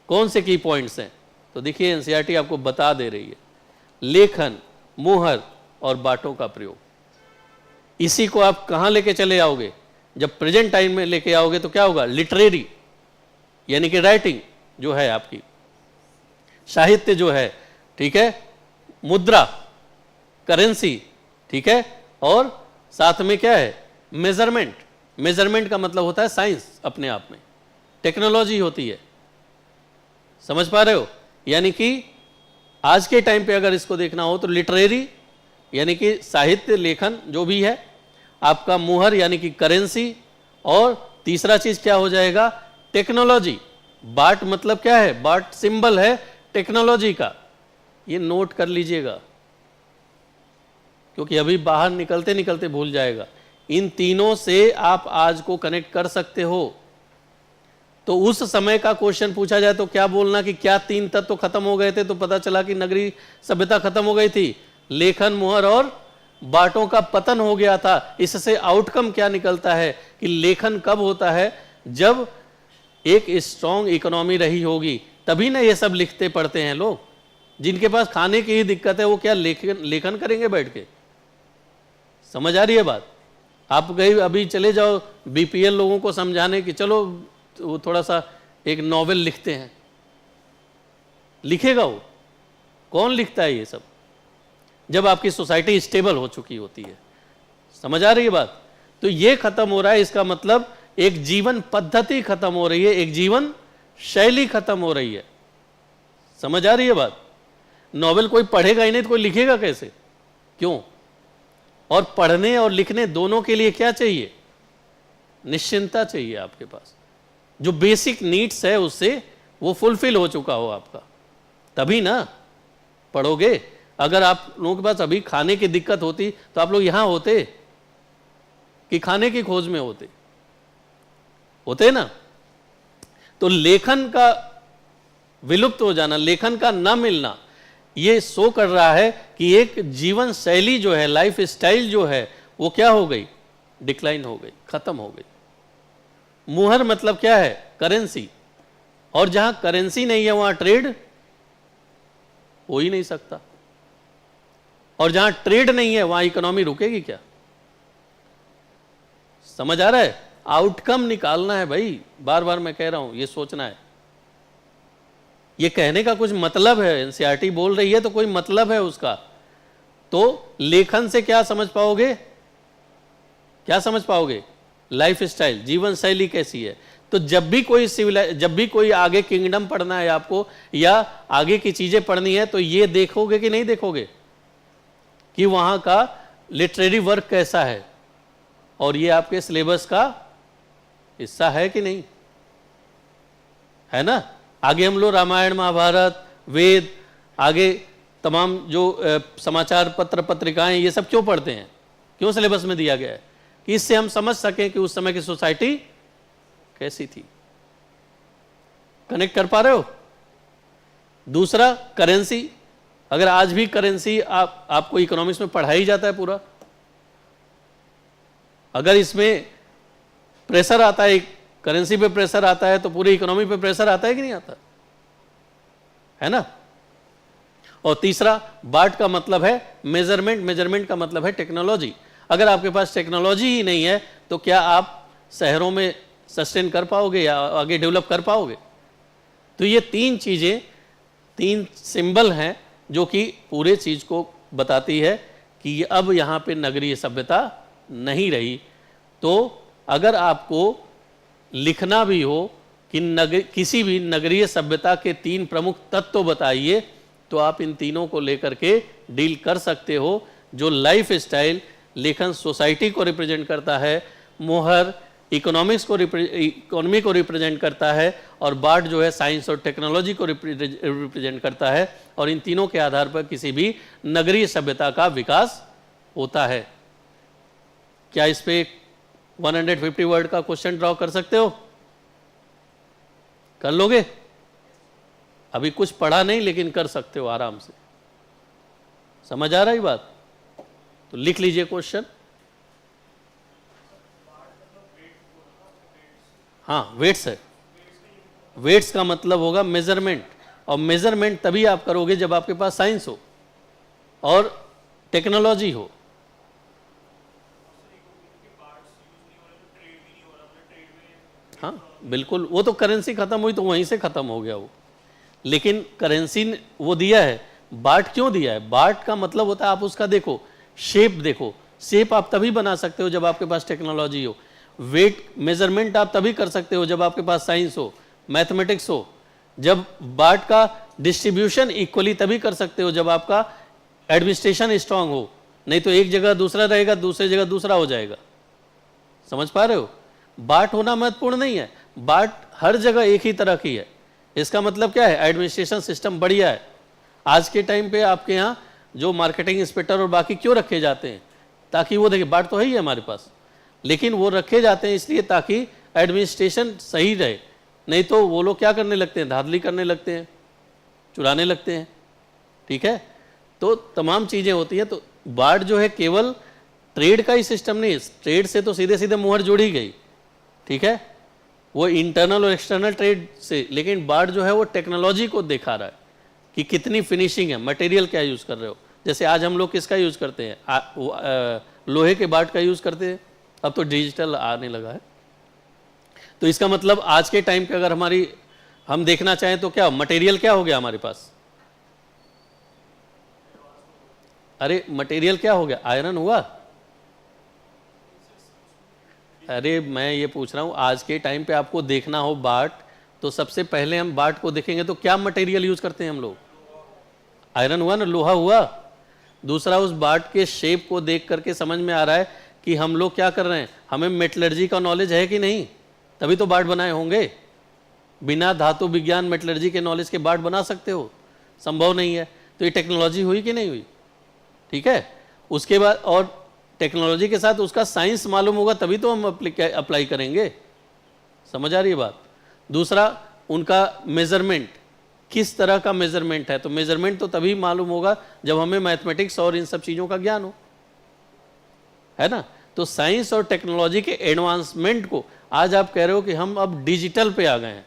कौन से की पॉइंट्स हैं? तो देखिए एनसीईआरटी आपको बता दे रही है, लेखन, मुहर और बाटों का प्रयोग। इसी को आप कहां लेके चले आओगे? जब प्रेजेंट टाइम में लेके आओगे तो क्या होगा? लिटरेरी यानी कि राइटिंग जो है आपकी, साहित्य जो है, ठीक है, मुद्रा, करेंसी, ठीक है, और साथ में क्या है? मेजरमेंट। मेजरमेंट का मतलब होता है साइंस अपने आप में, टेक्नोलॉजी होती है, समझ पा रहे हो? यानी कि आज के टाइम पे अगर इसको देखना हो तो लिटरेरी यानी कि साहित्य लेखन जो भी है आपका, मुहर यानी कि करेंसी, और तीसरा चीज क्या हो जाएगा? टेक्नोलॉजी। बाट मतलब क्या है? बाट सिंबल है टेक्नोलॉजी का, ये नोट कर लीजिएगा क्योंकि अभी बाहर निकलते निकलते भूल जाएगा। इन तीनों से आप आज को कनेक्ट कर सकते हो। तो उस समय का क्वेश्चन पूछा जाए तो क्या बोलना कि क्या तीन तत्व तो खत्म हो गए थे? तो पता चला कि नगरीय सभ्यता खत्म हो गई थी, लेखन, मुहर और बाटों का पतन हो गया था। इससे आउटकम क्या निकलता है कि लेखन कब होता है? जब एक स्ट्रांग इकोनॉमी रही होगी, तभी ना ये सब लिखते पढ़ते हैं लोग। जिनके पास खाने की ही दिक्कत है वो क्या लेखन करेंगे बैठ के? समझ आ रही है बात? आप कहीं अभी चले जाओ बीपीएल लोगों को समझाने कि चलो वो थोड़ा सा एक नॉवेल लिखते हैं, लिखेगा वो? कौन लिखता है ये सब? जब आपकी सोसाइटी स्टेबल हो चुकी होती है। समझ आ रही है बात? तो ये खत्म हो रहा है, इसका मतलब एक जीवन पद्धति खत्म हो रही है, एक जीवन शैली खत्म हो रही है। समझ आ रही है बात? नॉवेल कोई पढ़ेगा ही नहीं तो कोई लिखेगा कैसे? क्यों? और पढ़ने और लिखने दोनों के लिए क्या चाहिए? निश्चिंतता चाहिए आपके पास, जो बेसिक नीड्स है उससे वो फुलफिल हो चुका हो आपका, तभी ना पढ़ोगे। अगर आप लोगों के पास अभी खाने की दिक्कत होती तो आप लोग यहां होते कि खाने की खोज में होते ना? तो लेखन का विलुप्त हो जाना, लेखन का ना मिलना, ये शो कर रहा है कि एक जीवन शैली जो है, लाइफ स्टाइल जो है, वो क्या हो गई? डिक्लाइन हो गई, खत्म हो गई। मुहर मतलब क्या है? करेंसी। और जहां करेंसी नहीं है वहां ट्रेड हो ही नहीं सकता, और जहां ट्रेड नहीं है वहां इकोनॉमी रुकेगी क्या? समझ आ रहा है? आउटकम निकालना है भाई, बार बार मैं कह रहा हूं, ये सोचना है। ये कहने का कुछ मतलब है, एनसीईआरटी बोल रही है तो कोई मतलब है उसका। तो लेखन से क्या समझ पाओगे? क्या समझ पाओगे? लाइफ स्टाइल, जीवन शैली कैसी है। तो जब भी कोई आगे किंगडम पढ़ना है आपको या आगे की चीजें पढ़नी है तो ये देखोगे कि नहीं देखोगे कि वहां का लिटरेरी वर्क कैसा है, और ये आपके सिलेबस का हिस्सा है कि नहीं, है ना? आगे हम लोग रामायण, महाभारत, वेद, आगे तमाम जो समाचार पत्र, पत्रिकाएं, ये सब क्यों पढ़ते हैं? क्यों सिलेबस में दिया गया है? कि इससे हम समझ सकें कि उस समय की सोसाइटी कैसी थी। कनेक्ट कर पा रहे हो? दूसरा, करेंसी। अगर आज भी करेंसी आपको इकोनॉमिक्स में पढ़ाई जाता है पूरा, अगर इसमें प्रेशर आता है, करेंसी पे प्रेशर आता है, तो पूरी इकोनॉमी पे प्रेशर आता है कि नहीं आता? है ना? और तीसरा, बाट का मतलब है मेजरमेंट, मेजरमेंट का मतलब है टेक्नोलॉजी। अगर आपके पास टेक्नोलॉजी ही नहीं है तो क्या आप शहरों में सस्टेन कर पाओगे या आगे डेवलप कर पाओगे? तो ये तीन चीजें, तीन सिंबल हैं जो कि पूरे चीज़ को बताती है कि ये अब यहाँ पे नगरीय सभ्यता नहीं रही। तो अगर आपको लिखना भी हो कि किसी भी नगरीय सभ्यता के 3 प्रमुख तत्व बताइए, तो आप इन तीनों को लेकर के डील कर सकते हो। जो लाइफ स्टाइल, लेखन सोसाइटी को रिप्रेजेंट करता है, मोहर इकोनॉमी को रिप्रेजेंट करता है, और बार्ट जो है साइंस और टेक्नोलॉजी को रिप्रेजेंट करता है। और इन तीनों के आधार पर किसी भी नगरीय सभ्यता का विकास होता है। क्या इस पे 150 वर्ड का क्वेश्चन ड्रॉ कर सकते हो? कर लोगे? अभी कुछ पढ़ा नहीं, लेकिन कर सकते हो आराम से। समझ आ रहा है बात? तो लिख लीजिए क्वेश्चन। हाँ, वेट्स है। वेट्स का मतलब होगा मेजरमेंट, और मेजरमेंट तभी आप करोगे जब आपके पास साइंस हो और टेक्नोलॉजी हो। हाँ बिल्कुल, वो तो करेंसी खत्म हुई तो वहीं से खत्म हो गया वो। लेकिन करेंसी वो दिया है, बार्ट क्यों दिया है? बार्ट का मतलब होता है आप उसका देखो, शेप देखो। शेप आप तभी बना सकते हो जब आपके पास टेक्नोलॉजी हो। वेट मेजरमेंट आप तभी कर सकते हो जब आपके पास साइंस हो, मैथमेटिक्स हो। जब बार्ट का डिस्ट्रीब्यूशन इक्वली तभी कर सकते हो जब आपका एडमिनिस्ट्रेशन स्ट्रांग हो, नहीं तो एक जगह दूसरा रहेगा, दूसरी जगह दूसरा हो जाएगा। समझ पा रहे हो? बार्ट होना महत्वपूर्ण नहीं है, बार्ट हर जगह एक ही तरह की है। इसका मतलब क्या है? एडमिनिस्ट्रेशन सिस्टम बढ़िया है। आज के टाइम पे आपके यहाँ जो मार्केटिंग इंस्पेक्टर और बाकी क्यों रखे जाते हैं? ताकि वो देखिए, बार्ट तो है ही है हमारे पास, लेकिन वो रखे जाते हैं इसलिए ताकि एडमिनिस्ट्रेशन सही रहे। नहीं तो वो लोग क्या करने लगते हैं? धांधली करने लगते हैं, चुराने लगते हैं। ठीक है, तो तमाम चीज़ें होती हैं। तो बार्ट जो है केवल ट्रेड का ही सिस्टम नहीं है, ट्रेड से तो सीधे सीधे मुहर जोड़ी गई। ठीक है, वो इंटरनल और एक्सटर्नल ट्रेड से, लेकिन बार्ट जो है वो टेक्नोलॉजी को दिखा रहा है कि कितनी फिनिशिंग है, मटेरियल क्या यूज़ कर रहे हो। जैसे आज हम लोग किसका यूज़ करते हैं? लोहे के बार्ट का यूज़ करते हैं, अब तो डिजिटल आने लगा है। तो इसका मतलब आज के टाइम पे अगर हम देखना चाहें तो क्या मटेरियल क्या हो गया हमारे पास? अरे मटेरियल क्या हो गया? आयरन हुआ। अरे मैं ये पूछ रहा हूँ, आज के टाइम पे आपको देखना हो बार्ट, तो सबसे पहले हम बार्ट को देखेंगे तो क्या मटेरियल यूज करते हैं हम लोग? आयरन हुआ ना, लोहा हुआ। दूसरा, उस बार्ट के शेप को देख करके समझ में आ रहा है कि हम लोग क्या कर रहे हैं, हमें मेटलर्जी का नॉलेज है कि नहीं, तभी तो बार्ट बनाए होंगे। बिना धातु विज्ञान मेटलर्जी के नॉलेज के बार्ट बना सकते हो? संभव नहीं है। तो ये टेक्नोलॉजी हुई कि नहीं हुई? ठीक है, उसके बाद और टेक्नोलॉजी के साथ उसका साइंस मालूम होगा तभी तो हम अप्लाई करेंगे। समझ आ रही है बात? दूसरा, उनका मेजरमेंट किस तरह का मेजरमेंट है, तो मेजरमेंट तो तभी मालूम होगा जब हमें मैथमेटिक्स और इन सब चीज़ों का ज्ञान हो, है ना। तो साइंस और टेक्नोलॉजी के एडवांसमेंट को आज आप कह रहे हो कि हम अब डिजिटल पे आ गए हैं,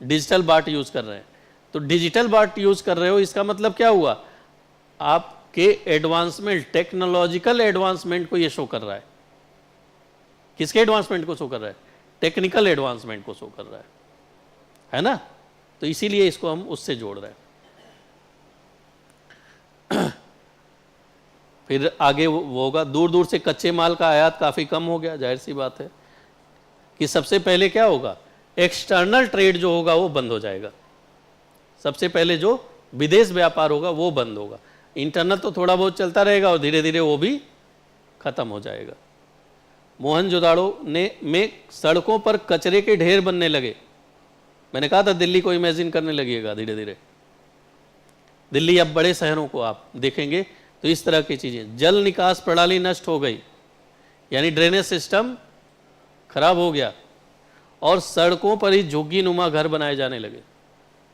डिजिटल बार्ट यूज कर रहे हैं। तो डिजिटल बार्ट यूज कर रहे हो, इसका मतलब क्या हुआ? आपके एडवांसमेंट, टेक्नोलॉजिकल एडवांसमेंट को ये शो कर रहा है। किसके एडवांसमेंट को शो कर रहा है? टेक्निकल एडवांसमेंट को शो कर रहा है ना। तो इसीलिए इसको हम उससे जोड़ रहे हैं। फिर आगे वो होगा, दूर दूर से कच्चे माल का आयात काफ़ी कम हो गया। जाहिर सी बात है कि सबसे पहले क्या होगा, एक्सटर्नल ट्रेड जो होगा वो बंद हो जाएगा। सबसे पहले जो विदेश व्यापार होगा वो बंद होगा। इंटरनल तो थोड़ा बहुत चलता रहेगा और धीरे धीरे वो भी खत्म हो जाएगा। मोहनजोदाड़ो में सड़कों पर कचरे के ढेर बनने लगे। मैंने कहा था दिल्ली को इमेजिन करने लगेगा धीरे धीरे। दिल्ली, अब बड़े शहरों को आप देखेंगे तो इस तरह की चीज़ें। जल निकास प्रणाली नष्ट हो गई, यानी ड्रेनेज सिस्टम खराब हो गया, और सड़कों पर ही झुग्गी नुमा घर बनाए जाने लगे।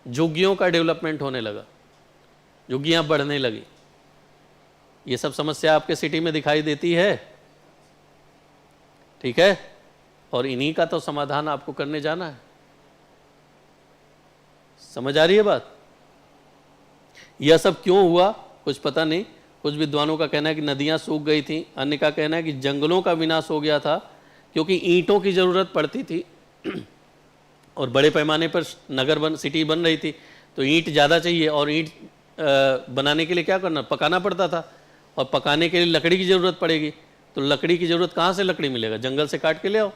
झुग्गियों का डेवलपमेंट होने लगा, झुग्गियाँ बढ़ने लगी। ये सब समस्या आपके सिटी में दिखाई देती है, ठीक है, और इन्हीं का तो समाधान आपको करने जाना है। समझ आ रही है बात? यह सब क्यों हुआ कुछ पता नहीं। कुछ विद्वानों का कहना है कि नदियां सूख गई थी, अन्य का कहना है कि जंगलों का विनाश हो गया था क्योंकि ईंटों की ज़रूरत पड़ती थी और बड़े पैमाने पर सिटी बन रही थी, तो ईंट ज़्यादा चाहिए और ईंट बनाने के लिए क्या करना, पकाना पड़ता था, और पकाने के लिए लकड़ी की ज़रूरत पड़ेगी, तो लकड़ी की ज़रूरत कहाँ से लकड़ी मिलेगा, जंगल से काट के ले आओ।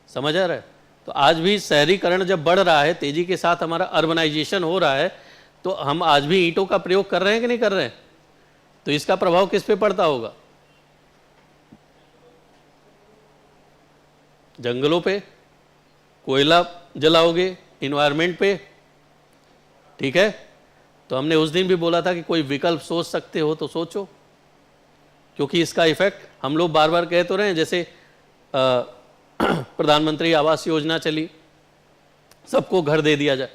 समझ आ रहा है? तो आज भी शहरीकरण जब बढ़ रहा है, तेज़ी के साथ हमारा अर्बनाइजेशन हो रहा है, तो हम आज भी ईंटों का प्रयोग कर रहे हैं कि नहीं कर रहे हैं? तो इसका प्रभाव किस पे पड़ता होगा? जंगलों पे, कोयला जलाओगे, इन्वायरमेंट पे, ठीक है। तो हमने उस दिन भी बोला था कि कोई विकल्प सोच सकते हो तो सोचो, क्योंकि इसका इफेक्ट हम लोग बार बार कह तो रहे हैं। जैसे प्रधानमंत्री आवास योजना चली, सबको घर दे दिया जाए,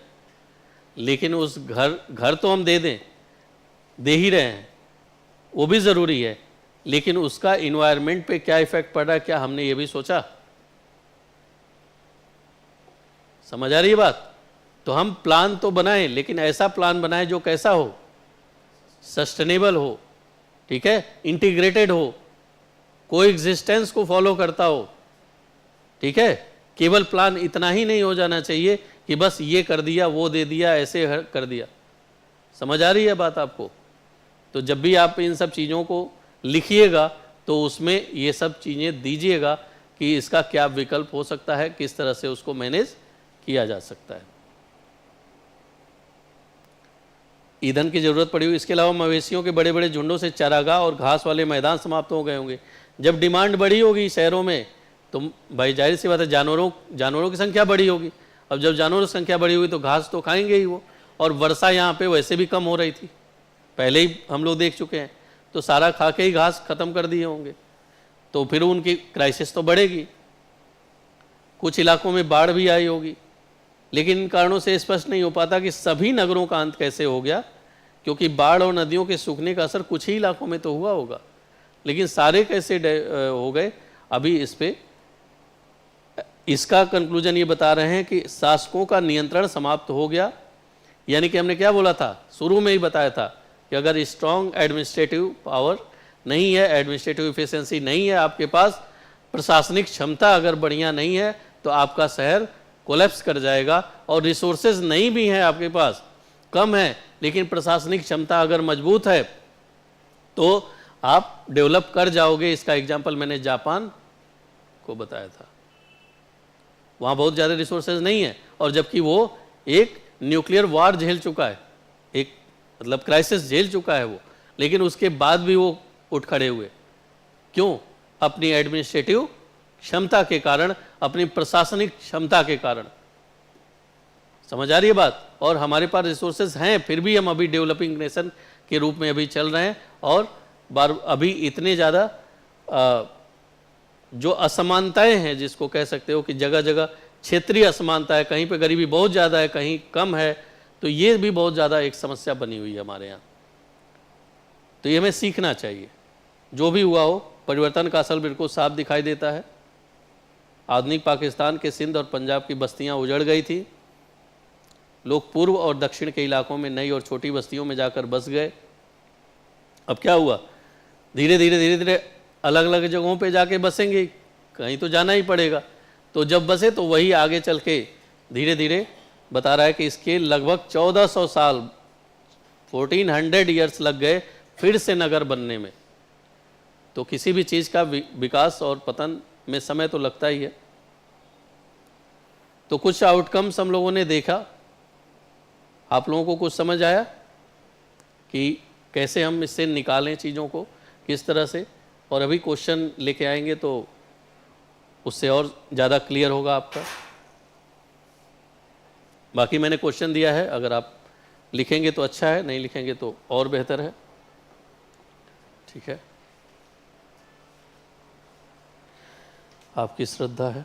लेकिन उस घर तो हम दे ही रहे हैं, वो भी ज़रूरी है, लेकिन उसका इन्वायरमेंट पे क्या इफेक्ट पड़ रहा है, क्या हमने ये भी सोचा? समझ आ रही है बात? तो हम प्लान तो बनाएं, लेकिन ऐसा प्लान बनाएं जो कैसा हो, सस्टेनेबल हो, ठीक है, इंटीग्रेटेड हो, कोएग्जिस्टेंस को फॉलो करता हो, ठीक है। केवल प्लान इतना ही नहीं हो जाना चाहिए कि बस ये कर दिया, वो दे दिया, ऐसे कर दिया। समझ आ रही है बात आपको? तो जब भी आप इन सब चीज़ों को लिखिएगा तो उसमें ये सब चीज़ें दीजिएगा कि इसका क्या विकल्प हो सकता है, किस तरह से उसको मैनेज किया जा सकता है। ईंधन की जरूरत पड़ी हुई, इसके अलावा मवेशियों के बड़े बड़े झुंडों से चारागाह और घास वाले मैदान समाप्त हो गए होंगे। जब डिमांड बढ़ी होगी शहरों में, तो भाई जाहिर सी बात है जानवरों की संख्या बढ़ी होगी। अब जब जानवरों की संख्या बढ़ी हुई तो घास तो खाएंगे ही वो, और वर्षा यहाँ पे वैसे भी कम हो रही थी, पहले ही हम लोग देख चुके हैं, तो सारा खा के ही घास खत्म कर दिए होंगे, तो फिर उनकी क्राइसिस तो बढ़ेगी। कुछ इलाकों में बाढ़ भी आई होगी, लेकिन इन कारणों से स्पष्ट नहीं हो पाता कि सभी नगरों का अंत कैसे हो गया, क्योंकि बाढ़ और नदियों के सूखने का असर कुछ ही इलाकों में तो हुआ होगा, लेकिन सारे कैसे हो गए, अभी इस पे इसका कंक्लूजन ये बता रहे हैं कि शासकों का नियंत्रण समाप्त हो गया। यानी कि हमने क्या बोला था, शुरू में ही बताया था कि अगर स्ट्रॉन्ग एडमिनिस्ट्रेटिव पावर नहीं है, एडमिनिस्ट्रेटिव इफिशिएंसी नहीं है आपके पास, प्रशासनिक क्षमता अगर बढ़िया नहीं है, तो आपका शहर कोलैप्स कर जाएगा। और रिसोर्सेज नहीं भी हैं आपके पास, कम है, लेकिन प्रशासनिक क्षमता अगर मजबूत है तो आप डेवलप कर जाओगे। इसका एग्जाम्पल मैंने जापान को बताया था, वहाँ बहुत ज़्यादा रिसोर्सेज नहीं है, और जबकि वो एक न्यूक्लियर वार झेल चुका है, एक मतलब क्राइसिस झेल चुका है वो, लेकिन उसके बाद भी वो उठ खड़े हुए। क्यों? अपनी एडमिनिस्ट्रेटिव क्षमता के कारण, अपनी प्रशासनिक क्षमता के कारण। समझ आ रही है बात? और हमारे पास रिसोर्सेज हैं, फिर भी हम अभी डेवलपिंग नेशन के रूप में अभी चल रहे हैं, और अभी इतने ज़्यादा जो असमानताएं हैं, जिसको कह सकते हो कि जगह जगह क्षेत्रीय असमानता है, कहीं पे गरीबी बहुत ज़्यादा है, कहीं कम है, तो ये भी बहुत ज़्यादा एक समस्या बनी हुई है हमारे यहाँ। तो ये हमें सीखना चाहिए। जो भी हुआ हो, परिवर्तन का असर बिल्कुल साफ दिखाई देता है। आधुनिक पाकिस्तान के सिंध और पंजाब की बस्तियाँ उजड़ गई थी, लोग पूर्व और दक्षिण के इलाकों में नई और छोटी बस्तियों में जाकर बस गए। अब क्या हुआ, धीरे धीरे अलग अलग जगहों पे जाके बसेंगे, कहीं तो जाना ही पड़ेगा। तो जब बसे तो वही आगे चल के धीरे धीरे बता रहा है कि इसके लगभग 1400 साल 1400 ईयर्स लग गए फिर से नगर बनने में। तो किसी भी चीज़ का विकास और पतन में समय तो लगता ही है। तो कुछ आउटकम्स हम लोगों ने देखा, आप लोगों को कुछ समझ आया कि कैसे हम इससे निकालें चीज़ों को, किस तरह से? और अभी क्वेश्चन लेके आएंगे तो उससे और ज़्यादा क्लियर होगा आपका। बाकी मैंने क्वेश्चन दिया है, अगर आप लिखेंगे तो अच्छा है, नहीं लिखेंगे तो और बेहतर है, ठीक है। आपकी श्रद्धा है।